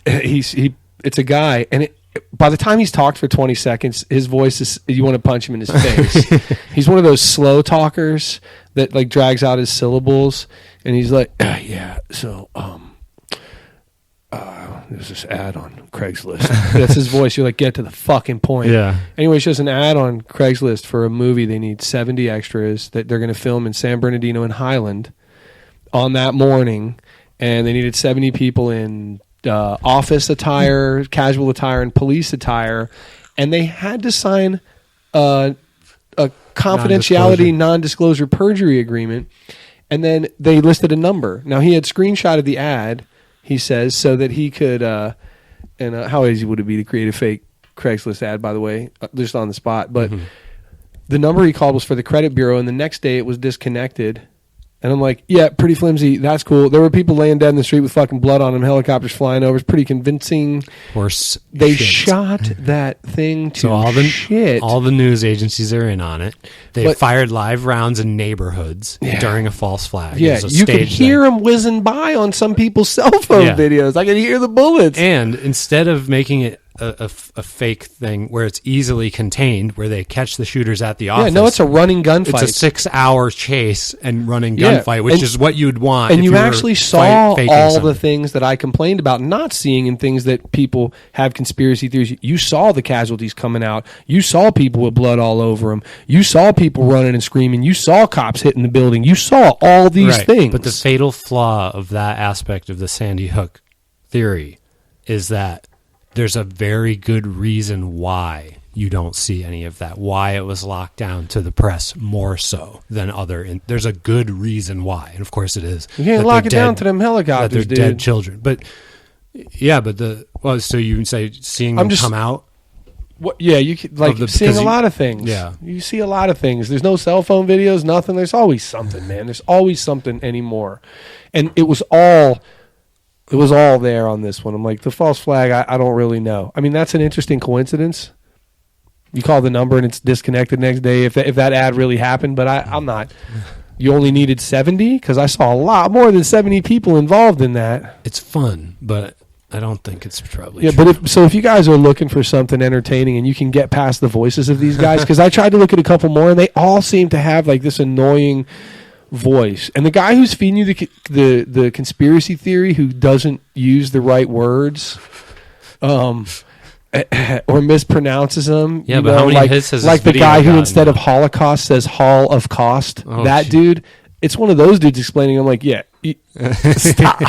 it's a guy, and by the time he's talked for 20 seconds, his voice is, you want to punch him in his face. He's one of those slow talkers that drags out his syllables, and he's like, yeah, so there's this ad on Craigslist. That's his voice. You're like, get to the fucking point. Yeah. Anyway, it's just an ad on Craigslist for a movie. They need 70 extras that they're going to film in San Bernardino and Highland on that morning, and they needed 70 people in office attire, casual attire, and police attire, and they had to sign a confidentiality, non-disclosure perjury agreement, and then they listed a number. Now, he had screenshotted the ad, he says, so that he could, how easy would it be to create a fake Craigslist ad, by the way, just on the spot, but the number he called was for the credit bureau, and the next day it was disconnected. And I'm like, yeah, pretty flimsy. That's cool. There were people laying dead in the street with fucking blood on them, helicopters flying over. It's pretty convincing. Horse They shit. shot that thing to So shit. all the news agencies are in on it. They fired live rounds in neighborhoods during a false flag. Yeah, you can hear them whizzing by on some people's cell phone videos. I can hear the bullets. And instead of making it a fake thing where it's easily contained, where they catch the shooters at the office. Yeah, no, it's a running gunfight. It's a 6-hour chase and running gunfight, which is what you'd want. And you actually saw all the things that I complained about not seeing, and things that people have conspiracy theories. You saw the casualties coming out. You saw people with blood all over them. You saw people running and screaming. You saw cops hitting the building. You saw all these things. But the fatal flaw of that aspect of the Sandy Hook theory is that there's a very good reason why you don't see any of that, why it was locked down to the press more so than other. There's a good reason why, and of course it is. You can't lock it down to them helicopters, that they're dead children. But yeah, so you can say seeing them come out. Yeah, you could, like seeing a lot of things. Yeah, you see a lot of things. There's no cell phone videos, nothing. There's always something, man. There's always something anymore, and it was all there on this one. I'm like, the false flag, I don't really know. I mean, that's an interesting coincidence. You call the number and it's disconnected next day if that ad really happened, but I'm not. You only needed 70? Because I saw a lot more than 70 people involved in that. It's fun, but I don't think it's probably true. But if you guys are looking for something entertaining and you can get past the voices of these guys, because I tried to look at a couple more and they all seem to have like this annoying voice, and the guy who's feeding you the conspiracy theory, who doesn't use the right words, or mispronounces them. Yeah, but how many hits has like the guy who instead of Holocaust says Hall of Cost? Oh, that dude. It's one of those dudes explaining. I'm like, yeah, stop.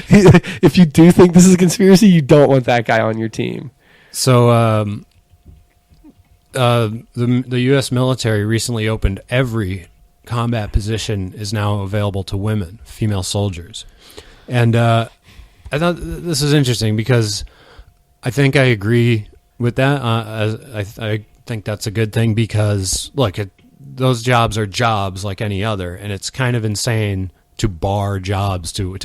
If you do think this is a conspiracy, you don't want that guy on your team. So the U.S. military recently opened every combat position is now available to women, female soldiers. And I thought this is interesting because I think I agree with that. I think that's a good thing because, look, those jobs are jobs like any other, and it's kind of insane to bar jobs to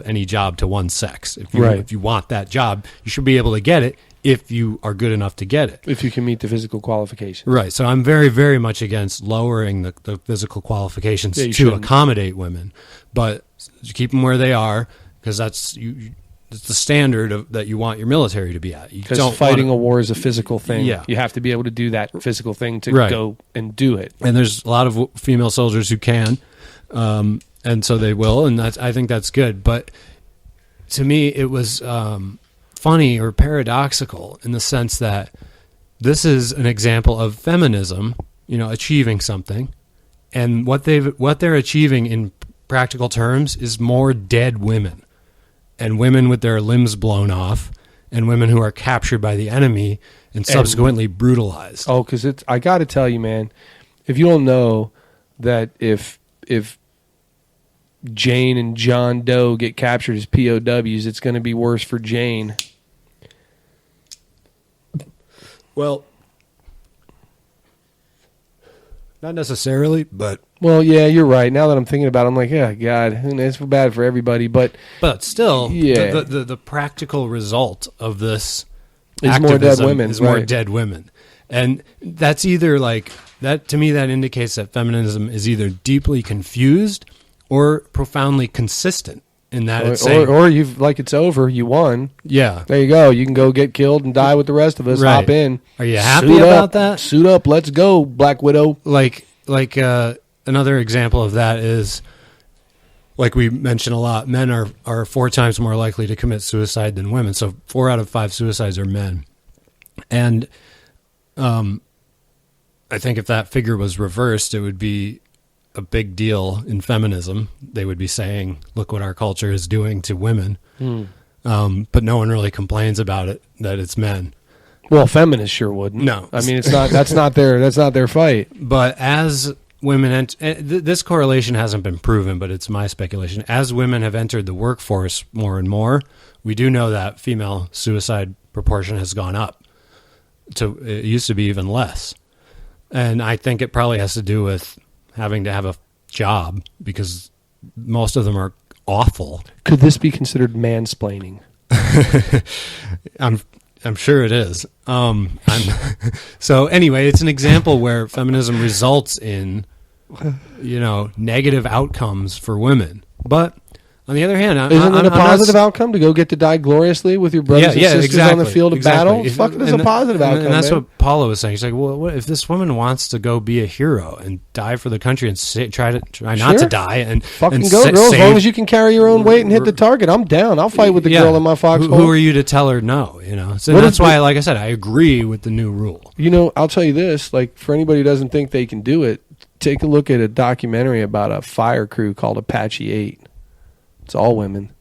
any job to one sex. If you want that job, you should be able to get it if you are good enough to get it. If you can meet the physical qualifications. Right. So I'm very, very much against lowering the physical qualifications to accommodate women. But you keep them where they are, because that's it's the standard that you want your military to be at. Because fighting a war is a physical thing. Yeah. You have to be able to do that physical thing to go and do it. And there's a lot of female soldiers who can, and so they will, and I think that's good. But to me, it was funny or paradoxical in the sense that this is an example of feminism, achieving something, and what they're achieving in practical terms is more dead women, and women with their limbs blown off, and women who are captured by the enemy and subsequently brutalized. Oh, because I got to tell you, man, if you don't know that if Jane and John Doe get captured as POWs, it's going to be worse for Jane. Well, not necessarily, but... Well, yeah, you're right. Now that I'm thinking about it, I'm like, yeah, God, it's bad for everybody. But still, the practical result of this is more dead women. More dead women. And that's either like... that to me, that indicates that feminism is either deeply confused or profoundly consistent in that it's saying... Or you've, like, it's over, you won. Yeah. There you go. You can go get killed and die with the rest of us. Right. Hop in. Are you happy about that? Suit up. Let's go, Black Widow. Like another example of that is, like we mention a lot, men are 4 times more likely to commit suicide than women. So 4 out of 5 suicides are men. And I think if that figure was reversed, it would be a big deal in feminism. They would be saying, look what our culture is doing to women. But no one really complains about it, that it's men. Well, feminists sure wouldn't. No. I mean, that's not their fight. But as women, this correlation hasn't been proven, but it's my speculation. As women have entered the workforce more and more, we do know that female suicide proportion has gone up. It used to be even less. And I think it probably has to do with having to have a job, because most of them are awful. Could this be considered mansplaining? I'm sure it is. So anyway, it's an example where feminism results in, negative outcomes for women. But on the other hand, isn't it a positive outcome to go get to die gloriously with your brothers and sisters on the field of battle? Fuck, it is a positive outcome. And that's what Paula was saying. She's like, well, what if this woman wants to go be a hero and die for the country and try not to die and fucking go, girl. As long as you can carry your own weight and hit the target, I'm down. I'll fight with the girl in my foxhole. Who are you to tell her no? So that's why, like I said, I agree with the new rule. I'll tell you this: like, for anybody who doesn't think they can do it, take a look at a documentary about a fire crew called Apache 8. It's all women.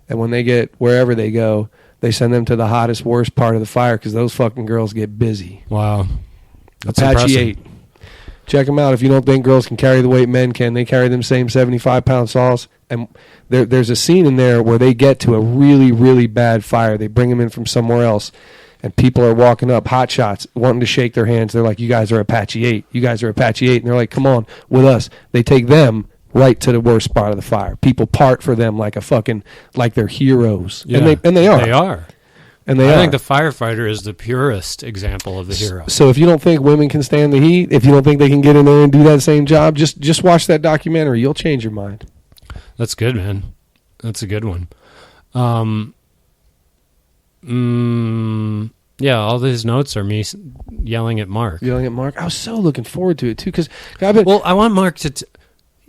And when they get wherever they go, they send them to the hottest, worst part of the fire because those fucking girls get busy. Wow. That's Apache impressive. 8. Check them out. If you don't think girls can carry the weight men can, they carry them same 75-pound saws. And there's a scene in there where they get to a really, really bad fire. They bring them in from somewhere else. And people are walking up, hot shots, wanting to shake their hands. They're like, you guys are Apache 8. You guys are Apache 8. And they're like, come on, with us. They take them right to the worst spot of the fire. People part for them like they're heroes. Yeah, and they are. They are. And I think the firefighter is the purest example of the hero. So if you don't think women can stand the heat, if you don't think they can get in there and do that same job, just watch that documentary. You'll change your mind. That's good, man. That's a good one. Yeah, all these notes are me yelling at Mark. I was so looking forward to it too, because I want Mark to.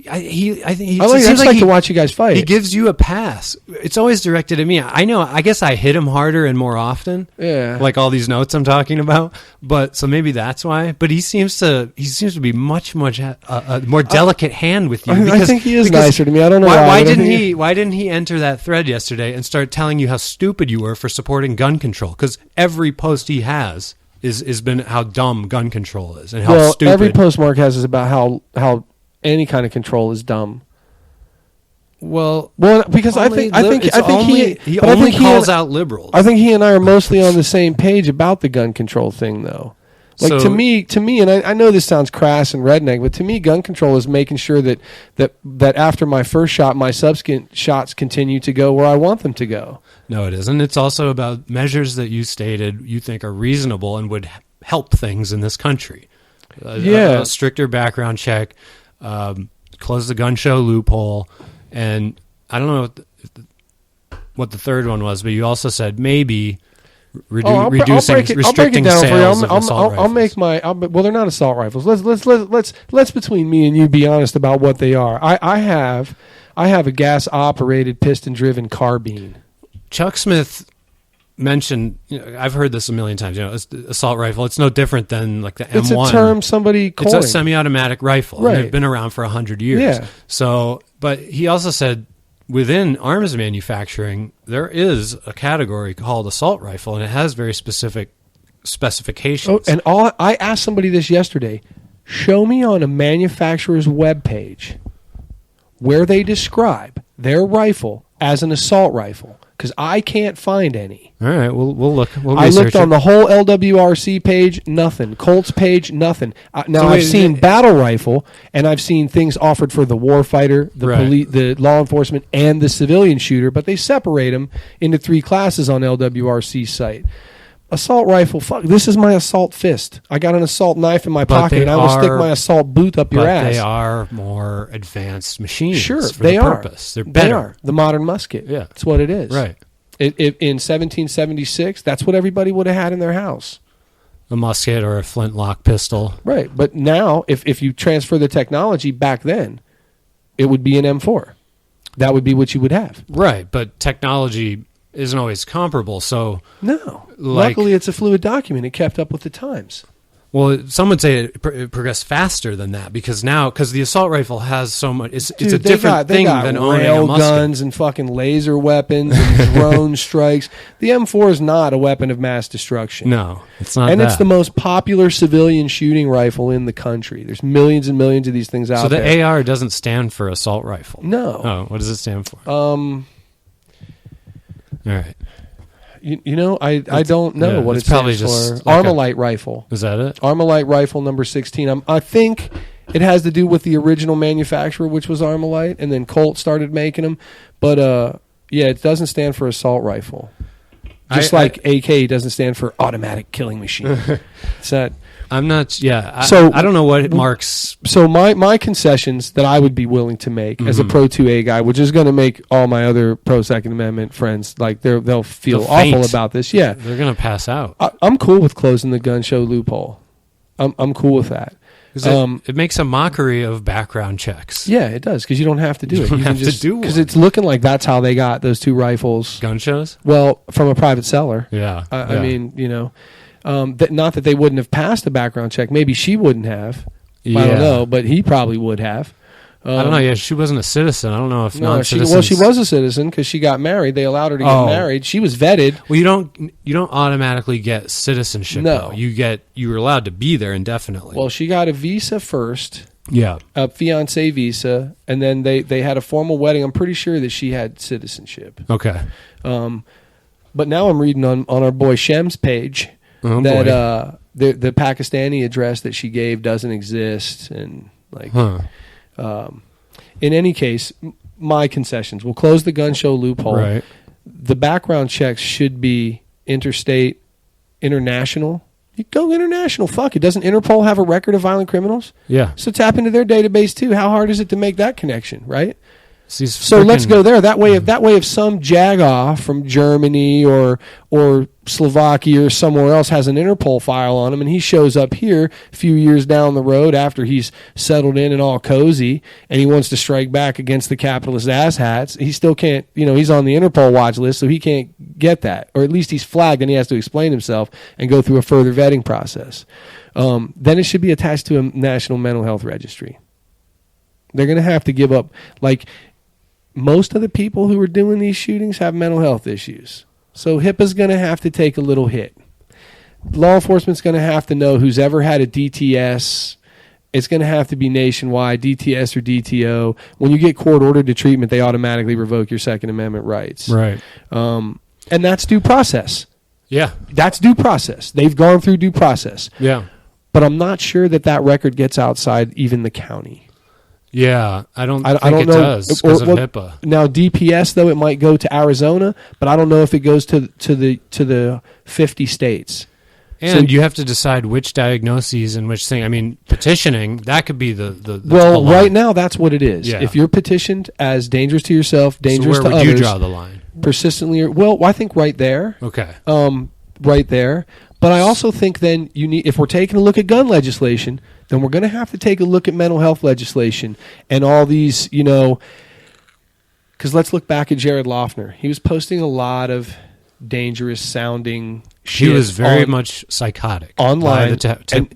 I like to watch you guys fight. He gives you a pass. It's always directed at me. I know. I guess I hit him harder and more often. Yeah, like all these notes I'm talking about. But so maybe that's why. But he seems to be much a more delicate hand with you. I think he is nicer to me. I don't know why didn't he enter that thread yesterday and start telling you how stupid you were for supporting gun control? Because every post he has is been how dumb gun control is and how stupid. Every post Mark has is about how any kind of control is dumb. Well, because I think he calls out liberals. I think he and I are mostly on the same page about the gun control thing, though. Like, to me, and I know this sounds crass and redneck, but to me, gun control is making sure that after my first shot, my subsequent shots continue to go where I want them to go. No, it isn't. It's also about measures that you stated you think are reasonable and would help things in this country. A stricter background check. Close the gun show loophole, and I don't know what the third one was, but you also said maybe restricting sales of assault rifles. Well, they're not assault rifles. Let's between me and you be honest about what they are. I have a gas operated piston driven carbine. Chuck Smith mentioned, I've heard this a million times, assault rifle. It's no different than like the M1. It's a term somebody coined. It's a semi-automatic rifle. Right. They've been around for 100 years. Yeah. So, but he also said within arms manufacturing, there is a category called assault rifle, and it has very specific specifications. I asked somebody this yesterday. Show me on a manufacturer's webpage where they describe their rifle as an assault rifle. Because I can't find any. All right, we'll look. I looked on the whole LWRC page, nothing. Colts page, nothing. I've seen battle rifle, and I've seen things offered for the warfighter, the law enforcement, and the civilian shooter, but they separate them into 3 classes on LWRC's site. Assault rifle, this is my assault fist. I got an assault knife in my pocket, and I will stick my assault boot up your ass. But they are more advanced machines. Sure, for the purpose. They're better. They are. The modern musket. Yeah. That's what it is. Right. In 1776, that's what everybody would have had in their house. A musket or a flintlock pistol. Right. But now, if you transfer the technology back then, it would be an M4. that would be what you would have. Right, but technology isn't always comparable. So no, luckily it's a fluid document. It kept up with the times. Well, some would say it progressed faster than that because the assault rifle has so much. It's a different thing than owning a musket. Guns and fucking laser weapons and drone strikes. The M4 is not a weapon of mass destruction. No, it's not. And it's the most popular civilian shooting rifle in the country. There's millions and millions of these things out there. So the AR doesn't stand for assault rifle. No. Oh, what does it stand for? All right. I don't know what it stands for. Armalite rifle. Is that it? Armalite rifle number 16. I think it has to do with the original manufacturer, which was Armalite, and then Colt started making them. But, it doesn't stand for assault rifle. Just like AK doesn't stand for automatic killing machine. It's that... I'm not. Yeah. I don't know what it marks. So my concessions that I would be willing to make as a Pro 2A guy, which is going to make all my other Pro Second Amendment friends like they'll feel awful about this. Yeah, they're going to pass out. I'm cool with closing the gun show loophole. I'm cool with that. It makes a mockery of background checks. Yeah, it does because you don't have to do it. You can just do because it's looking like that's how they got those two rifles. Gun shows? Well, from a private seller. Yeah. I mean, not that they wouldn't have passed a background check. Maybe she wouldn't have. Yeah. I don't know, but he probably would have. I don't know. Yeah, she wasn't a citizen. I don't know if non-citizens... she was a citizen because she got married. They allowed her to get married. She was vetted. Well, you don't automatically get citizenship. No, though. You were allowed to be there indefinitely. Well, she got a visa first. Yeah, a fiancé visa, and then they had a formal wedding. I'm pretty sure that she had citizenship. Okay. But now I'm reading on our boy Shem's page that the Pakistani address that she gave doesn't exist, and in any case, my concessions. We'll close the gun show loophole. Right. The background checks should be interstate, international. You go international. Fuck it. Doesn't Interpol have a record of violent criminals? Yeah. So tap into their database too. How hard is it to make that connection, right? So let's go there. That way, if some jagoff from Germany or Slovakia or somewhere else has an Interpol file on him, and he shows up here a few years down the road after he's settled in and all cozy, and he wants to strike back against the capitalist asshats, he still can't. He's on the Interpol watch list, so he can't get that, or at least he's flagged, and he has to explain himself and go through a further vetting process. Then it should be attached to a national mental health registry. They're going to have to give up, most of the people who are doing these shootings have mental health issues. So HIPAA's going to have to take a little hit. Law enforcement's going to have to know who's ever had a DTS. It's going to have to be nationwide, DTS or DTO. When you get court-ordered to treatment, they automatically revoke your Second Amendment rights. Right. And that's due process. Yeah. That's due process. They've gone through due process. Yeah. But I'm not sure that record gets outside even the county. Yeah, I don't think it does because of HIPAA. Now DPS though, it might go to Arizona, but I don't know if it goes to the 50 states. And you have to decide which diagnoses and which thing. I mean, petitioning, that could be the well, right now that's what it is. Yeah. If you're petitioned as dangerous to yourself, dangerous to others, where would you draw the line? Persistently, I think right there. Okay. Right there. But I also think then if we're taking a look at gun legislation, then we're going to have to take a look at mental health legislation and all these, because let's look back at Jared Loeffner. He was posting a lot of dangerous sounding shit. He was very much psychotic online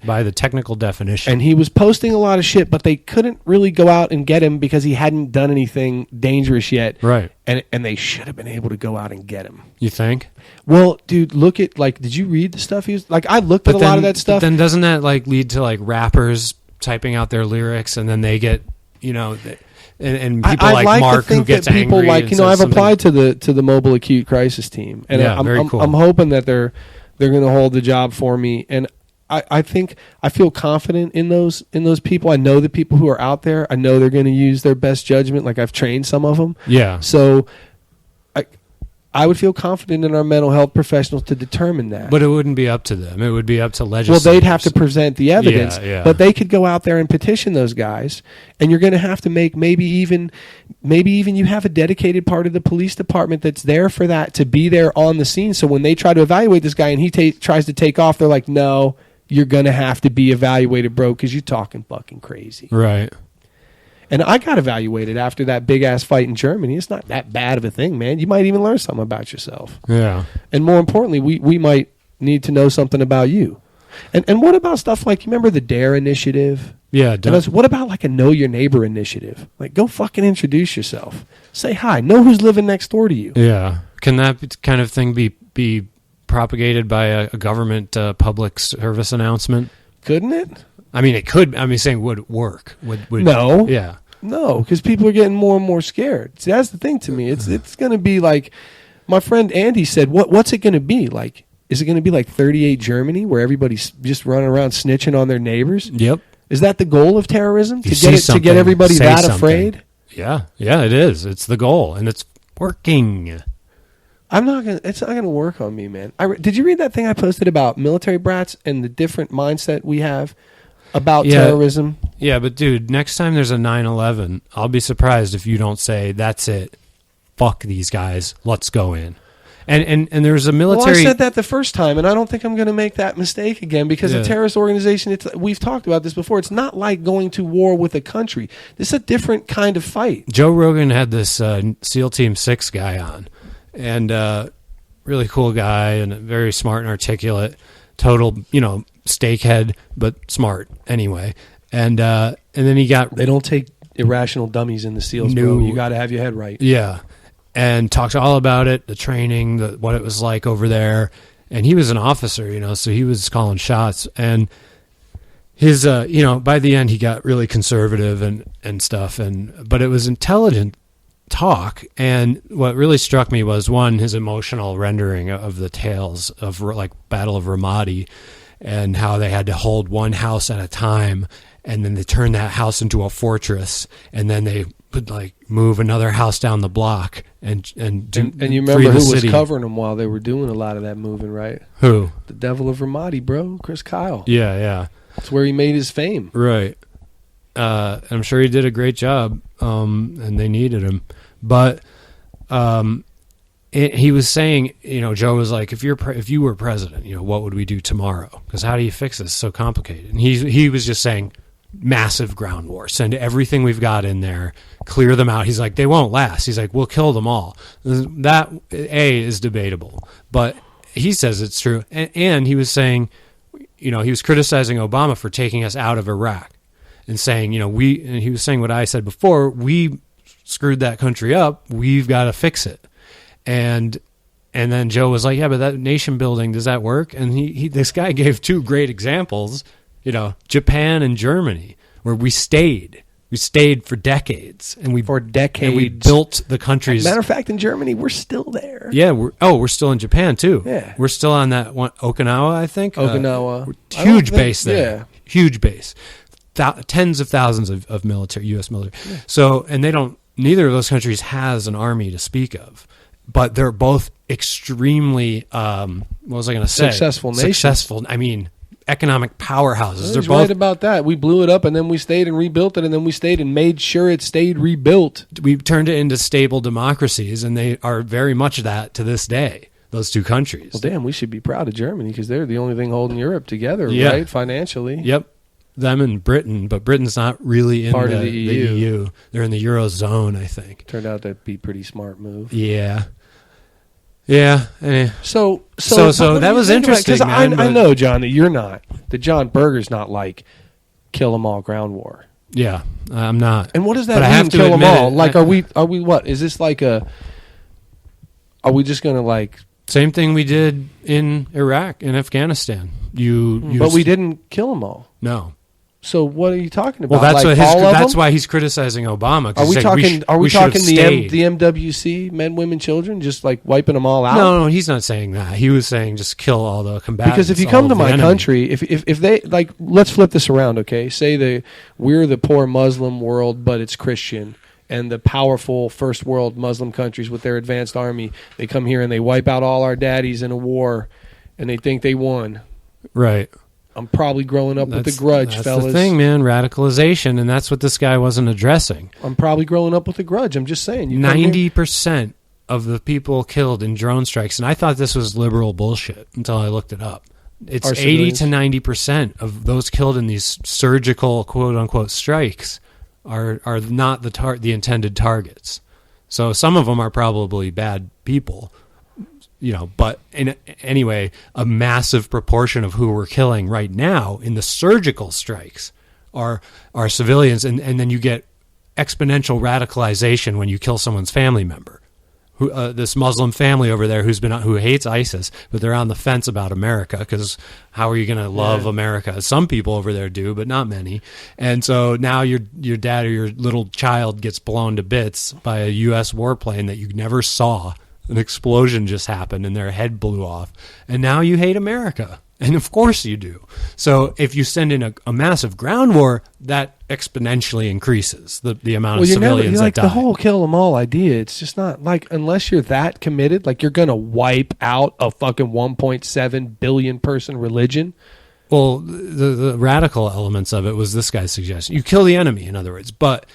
by the technical definition. And he was posting a lot of shit, but they couldn't really go out and get him because he hadn't done anything dangerous yet. Right. And they should have been able to go out and get him. You think? Well, dude, look at did you read the stuff he was I looked at a lot of that stuff. But then doesn't that lead to rappers typing out their lyrics and then they get and people I Mark who gets people angry. I've applied to the mobile acute crisis team, and cool. I'm hoping that they're going to hold the job for me, and I think I feel confident in those people. I know the people who are out there. I know they're going to use their best judgment. I've trained some of them. Yeah. So I would feel confident in our mental health professionals to determine that. But it wouldn't be up to them. It would be up to legislators. Well, they'd have to present the evidence. Yeah. But they could go out there and petition those guys, and you're going to have to make maybe even you have a dedicated part of the police department that's there for that, to be there on the scene. So when they try to evaluate this guy and he tries to take off, they're like, no, you're going to have to be evaluated, bro, because you're talking fucking crazy. Right. And I got evaluated after that big-ass fight in Germany. It's not that bad of a thing, man. You might even learn something about yourself. Yeah. And more importantly, we might need to know something about you. And what about stuff like, you remember the DARE initiative? Yeah. What about like a Know Your Neighbor initiative? Like, go fucking introduce yourself. Say hi. Know who's living next door to you. Yeah. Can that kind of thing be propagated by a government public service announcement? Couldn't it? I mean, it could. I mean, saying would it work? Would No. Yeah. No, because people are getting more and more scared. See, that's the thing to me. It's going to be like, my friend Andy said, what's it going to be like? Is it going to be like 38 Germany, where everybody's just running around snitching on their neighbors? Yep. Is that the goal of terrorism? To get everybody that afraid? Yeah, it is. It's the goal, and it's working. It's not gonna work on me, man. Did you read that thing I posted about military brats and the different mindset we have about terrorism? Yeah, but dude, next time there's a 9/11, I'll be surprised if you don't say, "That's it. Fuck these guys. Let's go in." And there's a military. Well, I said that the first time, and I don't think I'm going to make that mistake again, because a terrorist organization, we've talked about this before, it's not like going to war with a country. This is a different kind of fight. Joe Rogan had this SEAL Team 6 guy on, and really cool guy, and very smart and articulate, total, steakhead, but smart anyway. And then he got... They don't take irrational dummies in the SEALs, bro. You got to have your head right. Yeah. And talks all about it, the training, what it was like over there. And he was an officer, so he was calling shots. And his, by the end, he got really conservative and stuff. But it was intelligent talk. And what really struck me was, one, his emotional rendering of the tales of like Battle of Ramadi, and how they had to hold one house at a time, and then they turned that house into a fortress, and then they would like move another house down the block and you remember who was covering them while they were doing a lot of that moving, right? Who? The Devil of Ramadi, bro. Chris Kyle. Yeah. That's where he made his fame. Right. I'm sure he did a great job, and they needed him. But he was saying, Joe was like, if you were president, what would we do tomorrow? Because how do you fix this? It's so complicated. And he was just saying, massive ground war. Send everything we've got in there, clear them out. He's like, they won't last. He's like, we'll kill them all. That is debatable, but he says it's true. And he was saying, he was criticizing Obama for taking us out of Iraq and saying, and he was saying what I said before, we screwed that country up. We've got to fix it. And then Joe was like, yeah, but that nation building, does that work? And this guy gave two great examples, Japan and Germany, where we stayed for decades, and we built the countries. Matter of fact, in Germany, we're still there. Yeah, we're still in Japan too. Yeah, we're still on that one, Okinawa, I think. Okinawa, huge base there. Yeah, huge base. Tens of thousands of military, U.S. military. Yeah. So, and neither of those countries has an army to speak of, but they're both extremely. What was I going to say? Successful nations. Successful. I mean, economic powerhouses. They're both right about that. We blew it up, and then we stayed and rebuilt it, and then we stayed and made sure it stayed rebuilt. We turned it into stable democracies, and they are very much that to this day, those two countries. Well, damn, we should be proud of Germany, because they're the only thing holding Europe together, right, financially. Yep. Them and Britain, but Britain's not really in part of the EU. They're in the Eurozone, I think. Turned out that'd be a pretty smart move. Yeah. Yeah. So that was interesting, man. I know, John, that you're not. That John Berger's not like kill them all ground war. Yeah, I'm not. And what does that mean, kill them all? Like, are we what? Is this like are we just going to like... Same thing we did in Iraq and Afghanistan. But we didn't kill them all. No. So what are you talking about? Well, that's why he's criticizing Obama. Are we talking the MWC, men, women, children, just like wiping them all out? No, he's not saying that. He was saying just kill all the combatants. Because if you come to my country, if they like, let's flip this around, okay? Say we're the poor Muslim world, but it's Christian, and the powerful first world Muslim countries with their advanced army, they come here and they wipe out all our daddies in a war, and they think they won. Right. I'm probably growing up with a grudge, fellas. That's the thing, man. Radicalization, and that's what this guy wasn't addressing. I'm probably growing up with a grudge. I'm just saying. 90% of the people killed in drone strikes, and I thought this was liberal bullshit until I looked it up. It's 80 to 90% of those killed in these surgical, quote-unquote, strikes are not the intended targets. So some of them are probably bad people, but anyway, a massive proportion of who we're killing right now in the surgical strikes are civilians, and then you get exponential radicalization when you kill someone's family member. This Muslim family over there who hates ISIS, but they're on the fence about America because how are you going to love America? Some people over there do, but not many. And so now your dad or your little child gets blown to bits by a U.S. warplane that you never saw. An explosion just happened and their head blew off. And now you hate America. And of course you do. So if you send in a massive ground war, that exponentially increases the amount of civilians that die. The whole kill them all idea, it's just not like, unless you're that committed, like you're going to wipe out a fucking 1.7 billion person religion. Well, the radical elements of it was this guy's suggestion. You kill the enemy, in other words. But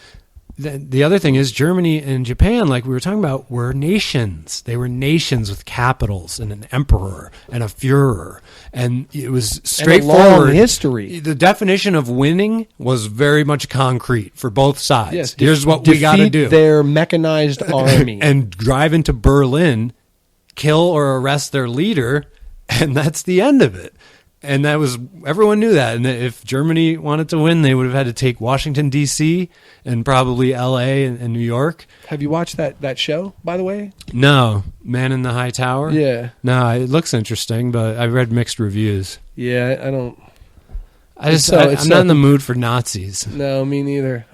the other thing is Germany and Japan, like we were talking about, were nations. They were nations with capitals and an emperor and a Führer. And it was straightforward. And a long history. The definition of winning was very much concrete for both sides. Yes, here's what we got to do. Their mechanized army. And drive into Berlin, kill or arrest their leader, and that's the end of it. And everyone knew that. And if Germany wanted to win, they would have had to take Washington, D.C. and probably L.A. and New York. Have you watched that show, by the way? No. Man in the High Tower? Yeah. No, it looks interesting, but I read mixed reviews. Yeah, I don't. I'm not in the mood for Nazis. No, me neither.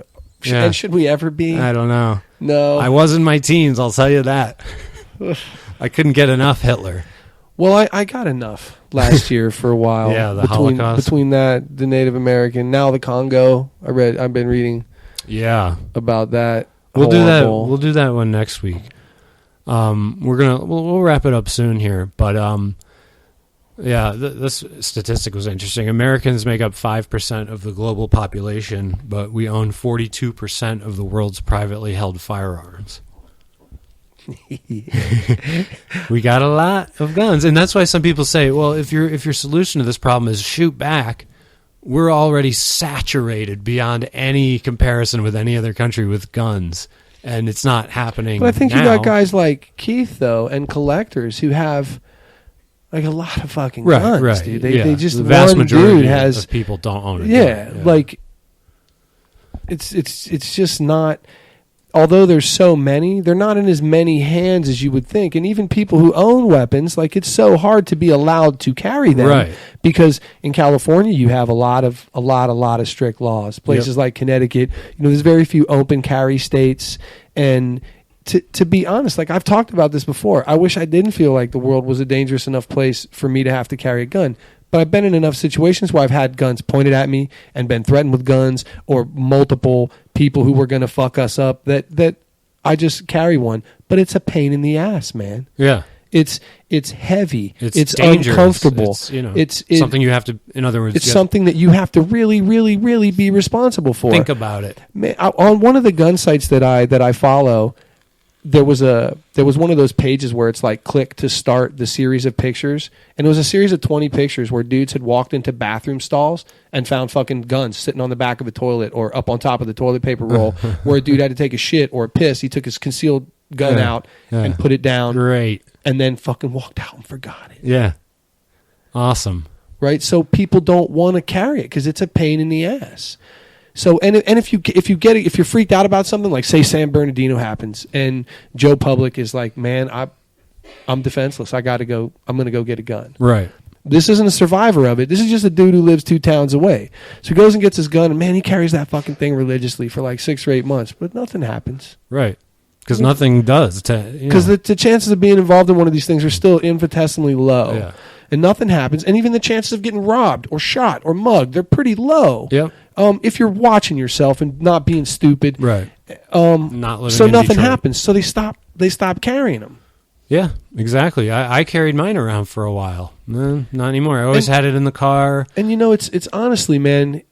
Yeah. And should we ever be? I don't know. No. I was in my teens, I'll tell you that. I couldn't get enough Hitler. Well, I got enough last year for a while. Yeah, the Holocaust. Between that, the Native American, now the Congo. I've been reading. Yeah. About that. We'll do that. We'll do that one next week. We'll wrap it up soon here, but this statistic was interesting. Americans make up 5% of the global population, but we own 42% of the world's privately held firearms. We got a lot of guns, and that's why some people say, well, if your solution to this problem is shoot back, we're already saturated beyond any comparison with any other country with guns, and it's not happening. But I think now. You got guys like Keith though, and collectors who have like a lot of fucking guns, dude. They just, the vast majority of people don't own a gun. Yeah, like it's just not. Although there's so many, they're not in as many hands as you would think. And even people who own weapons, like it's so hard to be allowed to carry them. Right. Because in California you have a lot of strict laws. Places like Connecticut, there's very few open carry states. And to be honest, like I've talked about this before, I wish I didn't feel like the world was a dangerous enough place for me to have to carry a gun. But I've been in enough situations where I've had guns pointed at me and been threatened with guns, or multiple people who were going to fuck us up, that I just carry one. But it's a pain in the ass, man. Yeah. It's heavy. It's dangerous. Uncomfortable. It's something you have to, in other words, it's something that you have to really, really, really be responsible for. Think about it. Man, on one of the gun sites that I follow, there was one of those pages where it's like click to start the series of pictures, and it was a series of 20 pictures where dudes had walked into bathroom stalls and found fucking guns sitting on the back of a toilet or up on top of the toilet paper roll, where a dude had to take a shit or a piss. He took his concealed gun out and put it down. Great. And then fucking walked out and forgot it. Yeah. Awesome. Right? So people don't want to carry it because it's a pain in the ass. So and if you're freaked out about something, like say San Bernardino happens and Joe Public is like, man, I'm defenseless. I'm going to go get a gun. Right. This isn't a survivor of it. This is just a dude who lives 2 towns away. So he goes and gets his gun, and man, he carries that fucking thing religiously for like 6 or 8 months, but nothing happens. Right. Because nothing does. Because the chances of being involved in one of these things are still infinitesimally low. Yeah. And nothing happens. And even the chances of getting robbed or shot or mugged, they're pretty low. Yep. If you're watching yourself and not being stupid. Right. Not living so in nothing Detroit. Happens. So they stop carrying them. Yeah, exactly. I carried mine around for a while. No, not anymore. I always had it in the car. And it's honestly, man,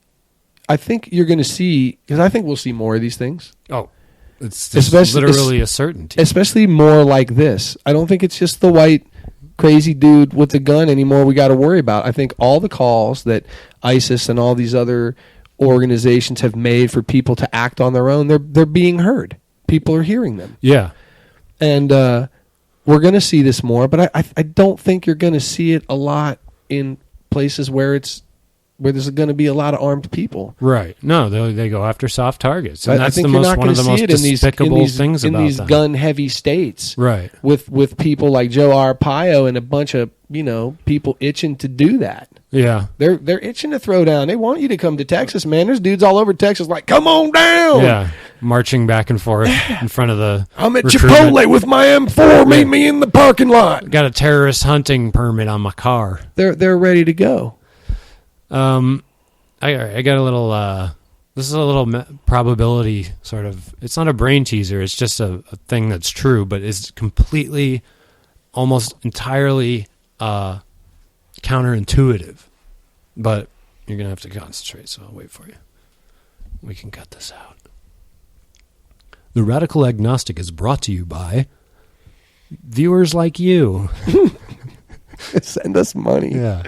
I think you're going to see, because I think we'll see more of these things. Oh, it's literally a certainty. Especially more like this. I don't think it's just the white crazy dude with the gun anymore we got to worry about. I think all the calls that ISIS and all these other organizations have made for people to act on their own, they're being heard. People are hearing them. Yeah. And we're going to see this more, but I don't think you're going to see it a lot in places where there's going to be a lot of armed people. Right. No, they go after soft targets. And I that's think one you're of the most despicable things in about these them. gun-heavy states. Right. With people like Joe Arpaio and a bunch of, people itching to do that. Yeah. They're itching to throw down. They want you to come to Texas, man. There's dudes all over Texas like, come on down. Yeah. Marching back and forth in front of the I'm at recruitment. Chipotle with my M4. Meet me in the parking lot. Got a terrorist hunting permit on my car. They're ready to go. I got a little. This is a little probability sort of. It's not a brain teaser. It's just a thing that's true, but is completely, almost entirely counterintuitive. But you're gonna have to concentrate, so I'll wait for you. We can cut this out. The Radical Agnostic is brought to you by viewers like you. Send us money. Yeah.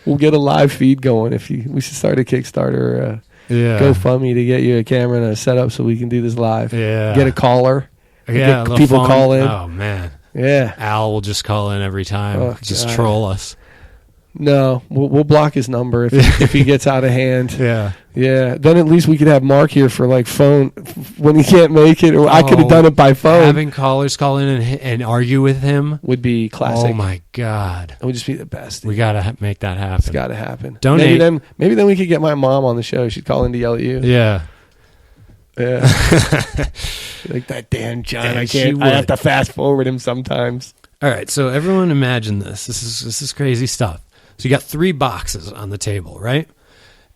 We'll get a live feed going. We should start a Kickstarter, Yeah. GoFundMe to get you a camera and a setup so we can do this live. Yeah. Get a caller. Yeah. Get people call in. Oh man. Yeah. Al will just call in every time. Oh, just God. troll us. No, we'll block his number if he gets out of hand. Yeah. Yeah. Then at least we could have Mark here for like phone when he can't make it, or I could have done it by phone. Having callers call in and argue with him would be classic. Oh my God. It would just be the best. We gotta make that happen. It's gotta happen. Donate. Maybe then we could get my mom on the show. She'd call in to yell at you. Yeah. Yeah. Like that damn John. And I can't. I have to fast forward him sometimes. All right. So everyone imagine this. This is crazy stuff. So you got 3 boxes on the table, right?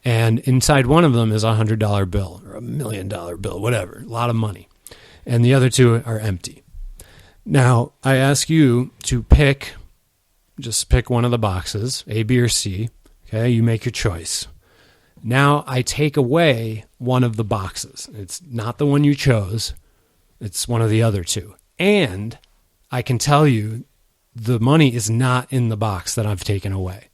And inside one of them is a $100 bill or $1 million bill, whatever, a lot of money. And the other 2 are empty. Now, I ask you to just pick one of the boxes, A, B, or C. Okay, you make your choice. Now I take away one of the boxes. It's not the one you chose. It's one of the other 2. And I can tell you the money is not in the box that I've taken away.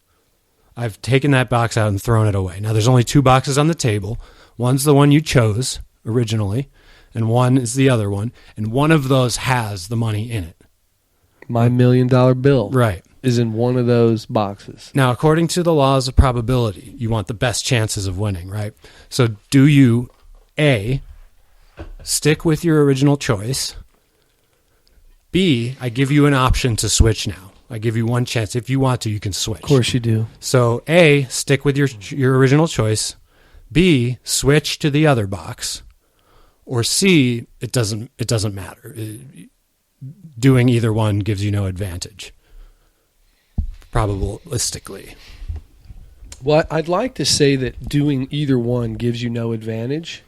I've taken that box out and thrown it away. Now, there's only 2 boxes on the table. One's the one you chose originally, and one is the other one. And one of those has the money in it. My $1 million bill Right. is in one of those boxes. Now, according to the laws of probability, you want the best chances of winning, right? So do you, A, stick with your original choice? B, I give you an option to switch now. I give you one chance. If you want to, you can switch. Of course you do. So A, stick with your original choice. B, switch to the other box. Or C, it doesn't matter. Doing either one gives you no advantage. Probabilistically. Well, I'd like to say that doing either one gives you no advantage,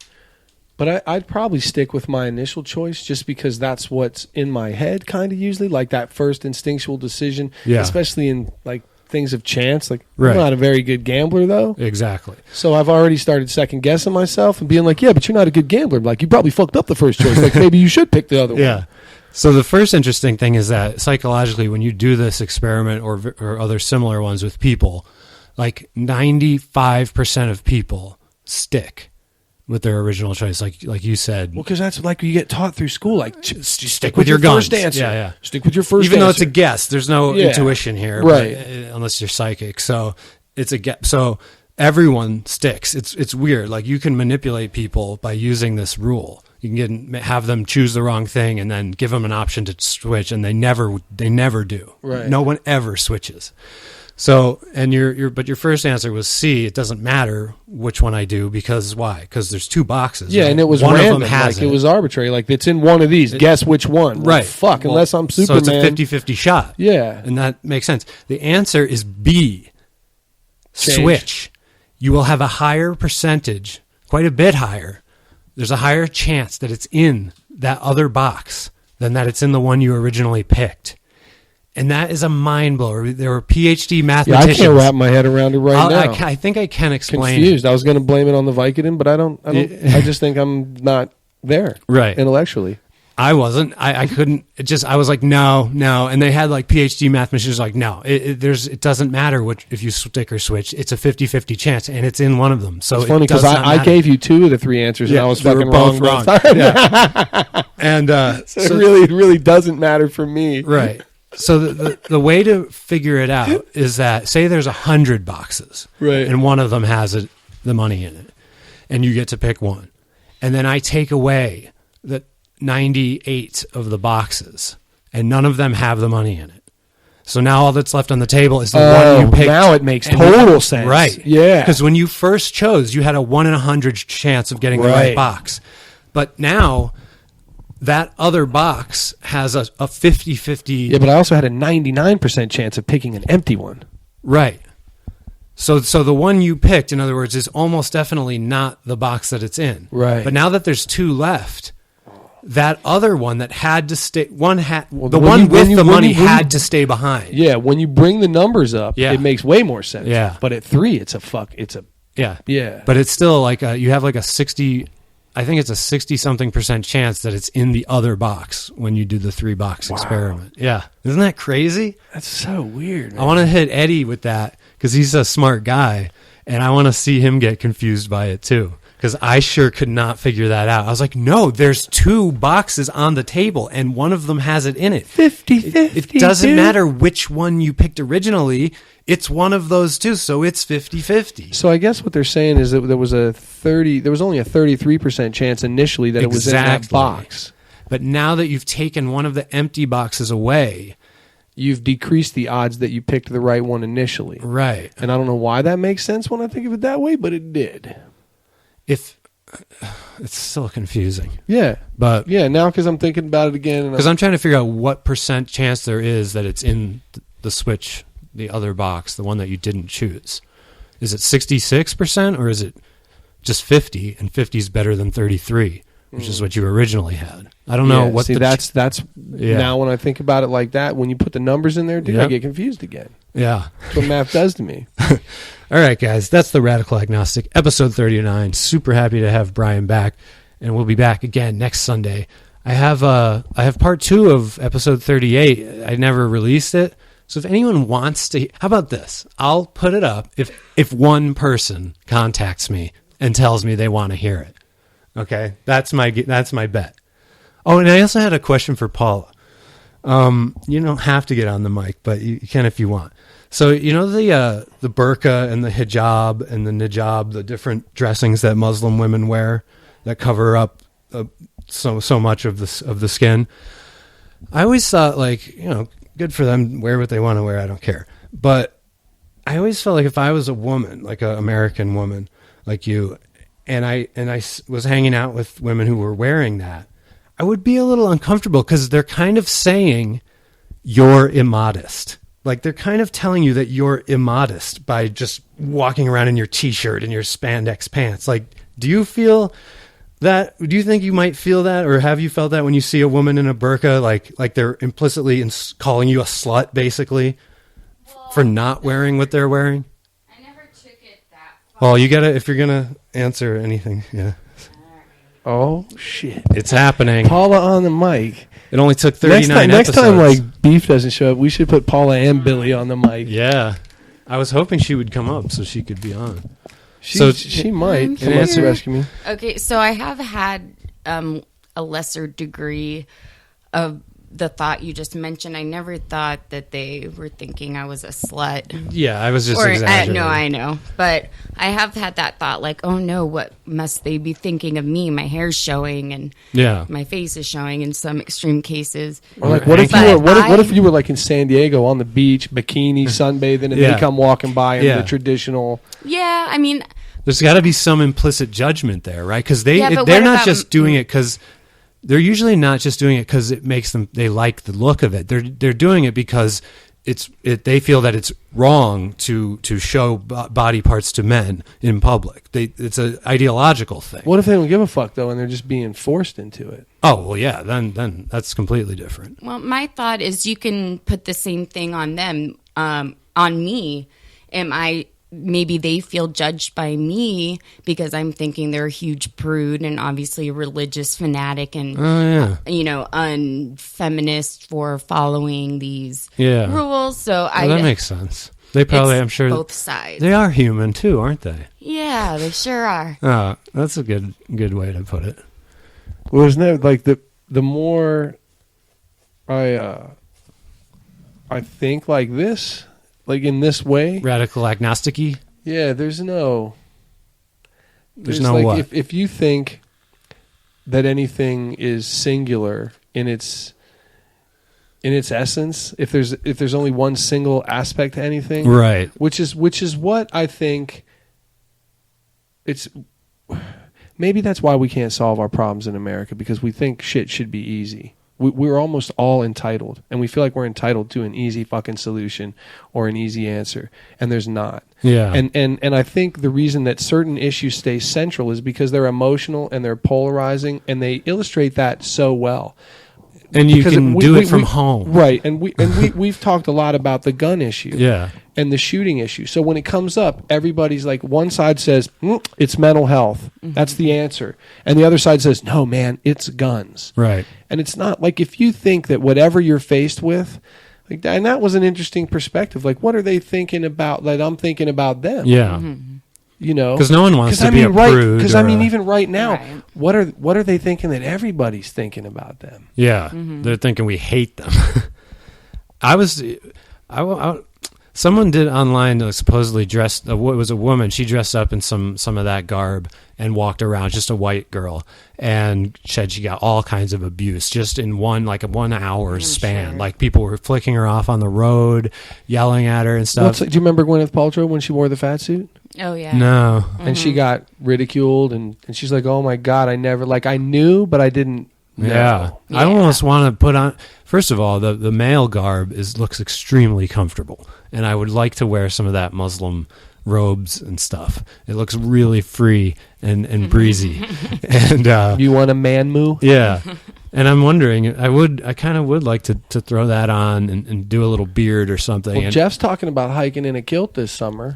but I'd probably stick with my initial choice just because that's what's in my head kind of usually, like that first instinctual decision, especially in like things of chance. Like, I'm not a very good gambler, though. Exactly. So I've already started second-guessing myself and being like, yeah, but you're not a good gambler. Like, you probably fucked up the first choice. Like, maybe you should pick the other one. Yeah. So the first interesting thing is that psychologically, when you do this experiment or other similar ones with people, like 95% of people stick with their original choice, like you said. Well, because that's like you get taught through school, like stick with your guns. First answer. Yeah. Stick with your first Even answer. though it's a guess, there's no intuition here, right? Unless you're psychic, so it's a guess. So everyone sticks. It's weird. Like you can manipulate people by using this rule. You can have them choose the wrong thing and then give them an option to switch, and they never do. Right. No one ever switches. So, and but your first answer was C. It doesn't matter which one I do because why? Because there's 2 boxes. Yeah, right? and it was one random. of them has like it was arbitrary. Like it's in one of these. Guess which one. Well, right. Fuck. Unless I'm Superman. So it's a 50-50 shot. Yeah. And that makes sense. The answer is B. Change. Switch. You will have a higher percentage, quite a bit higher. There's a higher chance that it's in that other box than that it's in the one you originally picked. And that is a mind blower. There were PhD mathematicians. Yeah, I can't wrap my head around it now. I think I can explain. Confused. I was going to blame it on the Vicodin, but I don't. I just think I'm not there. Right. Intellectually. I wasn't. I couldn't. I was like, no. And they had like PhD mathematicians like, no. It doesn't matter if you stick or switch. It's a 50-50 chance, and it's in one of them. So it's funny because I gave you 2 of the 3 answers, and I was fucking both wrong. Yeah. And so it really doesn't matter for me, right? So the way to figure it out is that say there's 100 boxes, right, and one of them has the money in it, and you get to pick one, and then I take away the 98 of the boxes, and none of them have the money in it. So now all that's left on the table is the one you picked. Now it makes total sense. Right. Yeah. Because when you first chose, you had a 1 in 100 chance of getting the right box. But now that other box has a 50-50. Yeah, but I also had a 99% chance of picking an empty one. Right. So the one you picked, in other words, is almost definitely not the box that it's in. Right. But now that there's 2 left, that other one that had to stay, the one with the money had to stay behind. Yeah, when you bring the numbers up, it makes way more sense. Yeah. But at 3, yeah. But it's still like you have like a 60, I think it's a 60-something% chance that it's in the other box when you do the 3-box experiment. Yeah. Isn't that crazy? That's so weird, man. I want to hit Eddie with that because he's a smart guy, and I want to see him get confused by it too. Because I sure could not figure that out. I was like, no, there's 2 boxes on the table, and one of them has it in it. 50-50. It doesn't matter which one you picked originally. It's one of those 2, so it's 50-50. So I guess what they're saying is that there was only a 33% chance initially that it was in that box. But now that you've taken one of the empty boxes away, you've decreased the odds that you picked the right one initially. Right. And I don't know why that makes sense when I think of it that way, but it did. It's still confusing. Yeah. But yeah, now because I'm thinking about it again. Because I'm trying to figure out what % chance there is that it's in the switch, the other box, the one that you didn't choose. Is it 66% or is it just 50? And 50 is better than 33, which is what you originally had. I don't know what. See, that's now when I think about it like that, when you put the numbers in there, dude, I get confused again. Yeah. That's what math does to me. All right, guys, that's the Radical Agnostic, episode 39. Super happy to have Bryan back, and we'll be back again next Sunday. I have part 2 of episode 38. I never released it, so if anyone wants to, how about this? I'll put it up if one person contacts me and tells me they want to hear it. Okay, that's my bet. Oh, and I also had a question for Paula. You don't have to get on the mic, but you can if you want. So, you know the burqa and the hijab and the niqab, the different dressings that Muslim women wear that cover up so much of the skin. I always thought, like, good for them, wear what they want to wear, I don't care. But I always felt like if I was a woman, like an American woman like you, and I was hanging out with women who were wearing that, I would be a little uncomfortable because they're kind of saying you're immodest. Like, they're kind of telling you that you're immodest by just walking around in your T-shirt and your spandex pants. Like, do you feel that? Do you think you might feel that, or have you felt that when you see a woman in a burqa, like they're implicitly calling you a slut, basically, for not wearing what they're wearing? I never took it that far. Well, you gotta, if you're gonna answer anything, yeah. Oh shit! It's happening. Paula on the mic. It only took 39 next episodes. time, like, Beef doesn't show up, we should put Paula and Billy on the mic. Yeah. I was hoping she would come up so she could be on. She might come up to rescue me. Okay, so I have had a lesser degree of the thought you just mentioned. I never thought that they were thinking I was a slut. Yeah, I was just exaggerating. No, I know. But I have had that thought, like, oh no, what must they be thinking of me? My hair's showing and my face is showing in some extreme cases. Or like, what if you were like in San Diego on the beach, bikini, sunbathing, and they come walking by in the traditional... Yeah, I mean... There's got to be some implicit judgment there, right? Because they're not just doing it because... They're usually not just doing it because it makes them, they like the look of it. They're doing it because they feel that it's wrong to show body parts to men in public. It's an ideological thing. What if they don't give a fuck though, and they're just being forced into it? Oh well, yeah. Then that's completely different. Well, my thought is you can put the same thing on them, on me. Am I maybe they feel judged by me because I'm thinking they're a huge prude and obviously a religious fanatic and, unfeminist for following these rules. So that makes sense. They probably, I'm sure, both sides. They are human too, aren't they? Yeah, they sure are. Oh, that's a good way to put it. Well, isn't that like the more I think like this, like in this way, radical agnostic-y? Yeah, there's no like, what? If you think that anything is singular in its essence, if there's only one single aspect to anything, right? Which is what I think. It's maybe that's why we can't solve our problems in America, because we think shit should be easy. We're almost all entitled, and we feel like we're entitled to an easy fucking solution or an easy answer, and there's not. Yeah. And I think the reason that certain issues stay central is because they're emotional and they're polarizing, and they illustrate that so well. And you can do it from home, right? And we've talked a lot about the gun issue, and the shooting issue. So when it comes up, everybody's like, one side says it's mental health, that's the answer, and the other side says, no, man, it's guns, right? And it's not like, if you think that whatever you're faced with, like, and that was an interesting perspective. Like, what are they thinking about that I'm thinking about them? Yeah. You know, because no one wants to be a prude. Because even right now, what are they thinking that everybody's thinking about them? Yeah, they're thinking we hate them. Someone did online supposedly dressed. It was a woman. She dressed up in some of that garb and walked around, just a white girl, and said she got all kinds of abuse just in a 1 hour span. Sure. Like, people were flicking her off on the road, yelling at her and stuff. Do you remember Gwyneth Paltrow when she wore the fat suit? Oh, yeah. No. And she got ridiculed, and she's like, oh, my God, I knew, but I didn't know. Yeah. I almost want to put on... First of all, the male garb looks extremely comfortable, and I would like to wear some of that Muslim robes and stuff. It looks really free and breezy. And you want a man-moo? Yeah. And I'm wondering, I kind of would like to throw that on and do a little beard or something. Well, and Jeff's talking about hiking in a kilt this summer.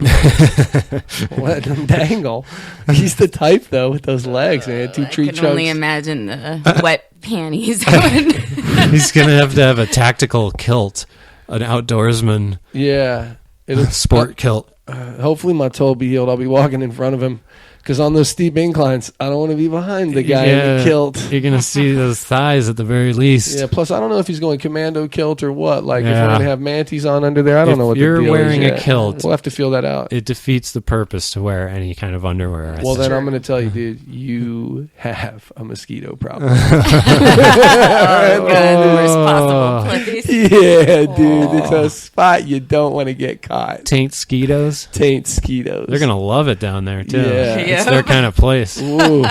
Let him dangle. He's the type, though, with those legs, man. Two tree trunks. I can only imagine the wet panties. He's going to have a tactical kilt, an outdoorsman. Yeah. Sport kilt. Hopefully my toe will be healed. I'll be walking in front of him. Because on those steep inclines, I don't want to be behind the guy in the kilt. You're going to see those thighs at the very least. Yeah, plus I don't know if he's going commando kilt or what. Like, if we're going to have manties on under there, I don't know what the deal is. If you're wearing a kilt, we'll have to feel that out. It defeats the purpose to wear any kind of underwear. Well, then I'm going to tell you, dude, you have a mosquito problem. The worst possible place. Yeah, dude. It's a spot you don't want to get caught. Taint skeetos? Taint skeetos. They're going to love it down there, too. Yeah. It's their kind of place. Ooh.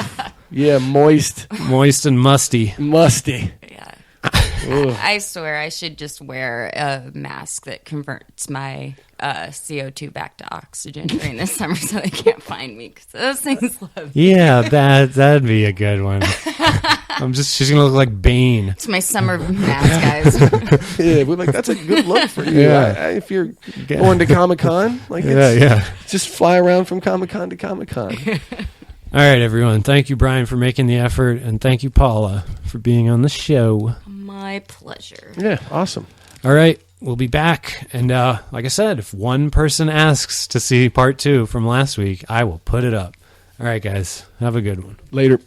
Yeah, moist and musty. Yeah. I swear I should just wear a mask that converts my CO2 back to oxygen during the summer so they can't find me, because those things love me. Yeah, that'd be a good one. She's going to look like Bane. It's my summer mask, guys. Yeah, we're like, that's a good look for you. Yeah. If you're going to Comic-Con, like, just fly around from Comic-Con to Comic-Con. All right, everyone. Thank you, Bryan, for making the effort, and thank you, Paula, for being on the show. My pleasure. Yeah, awesome. All right, we'll be back. And like I said, if one person asks to see part 2 from last week, I will put it up. All right, guys. Have a good one. Later.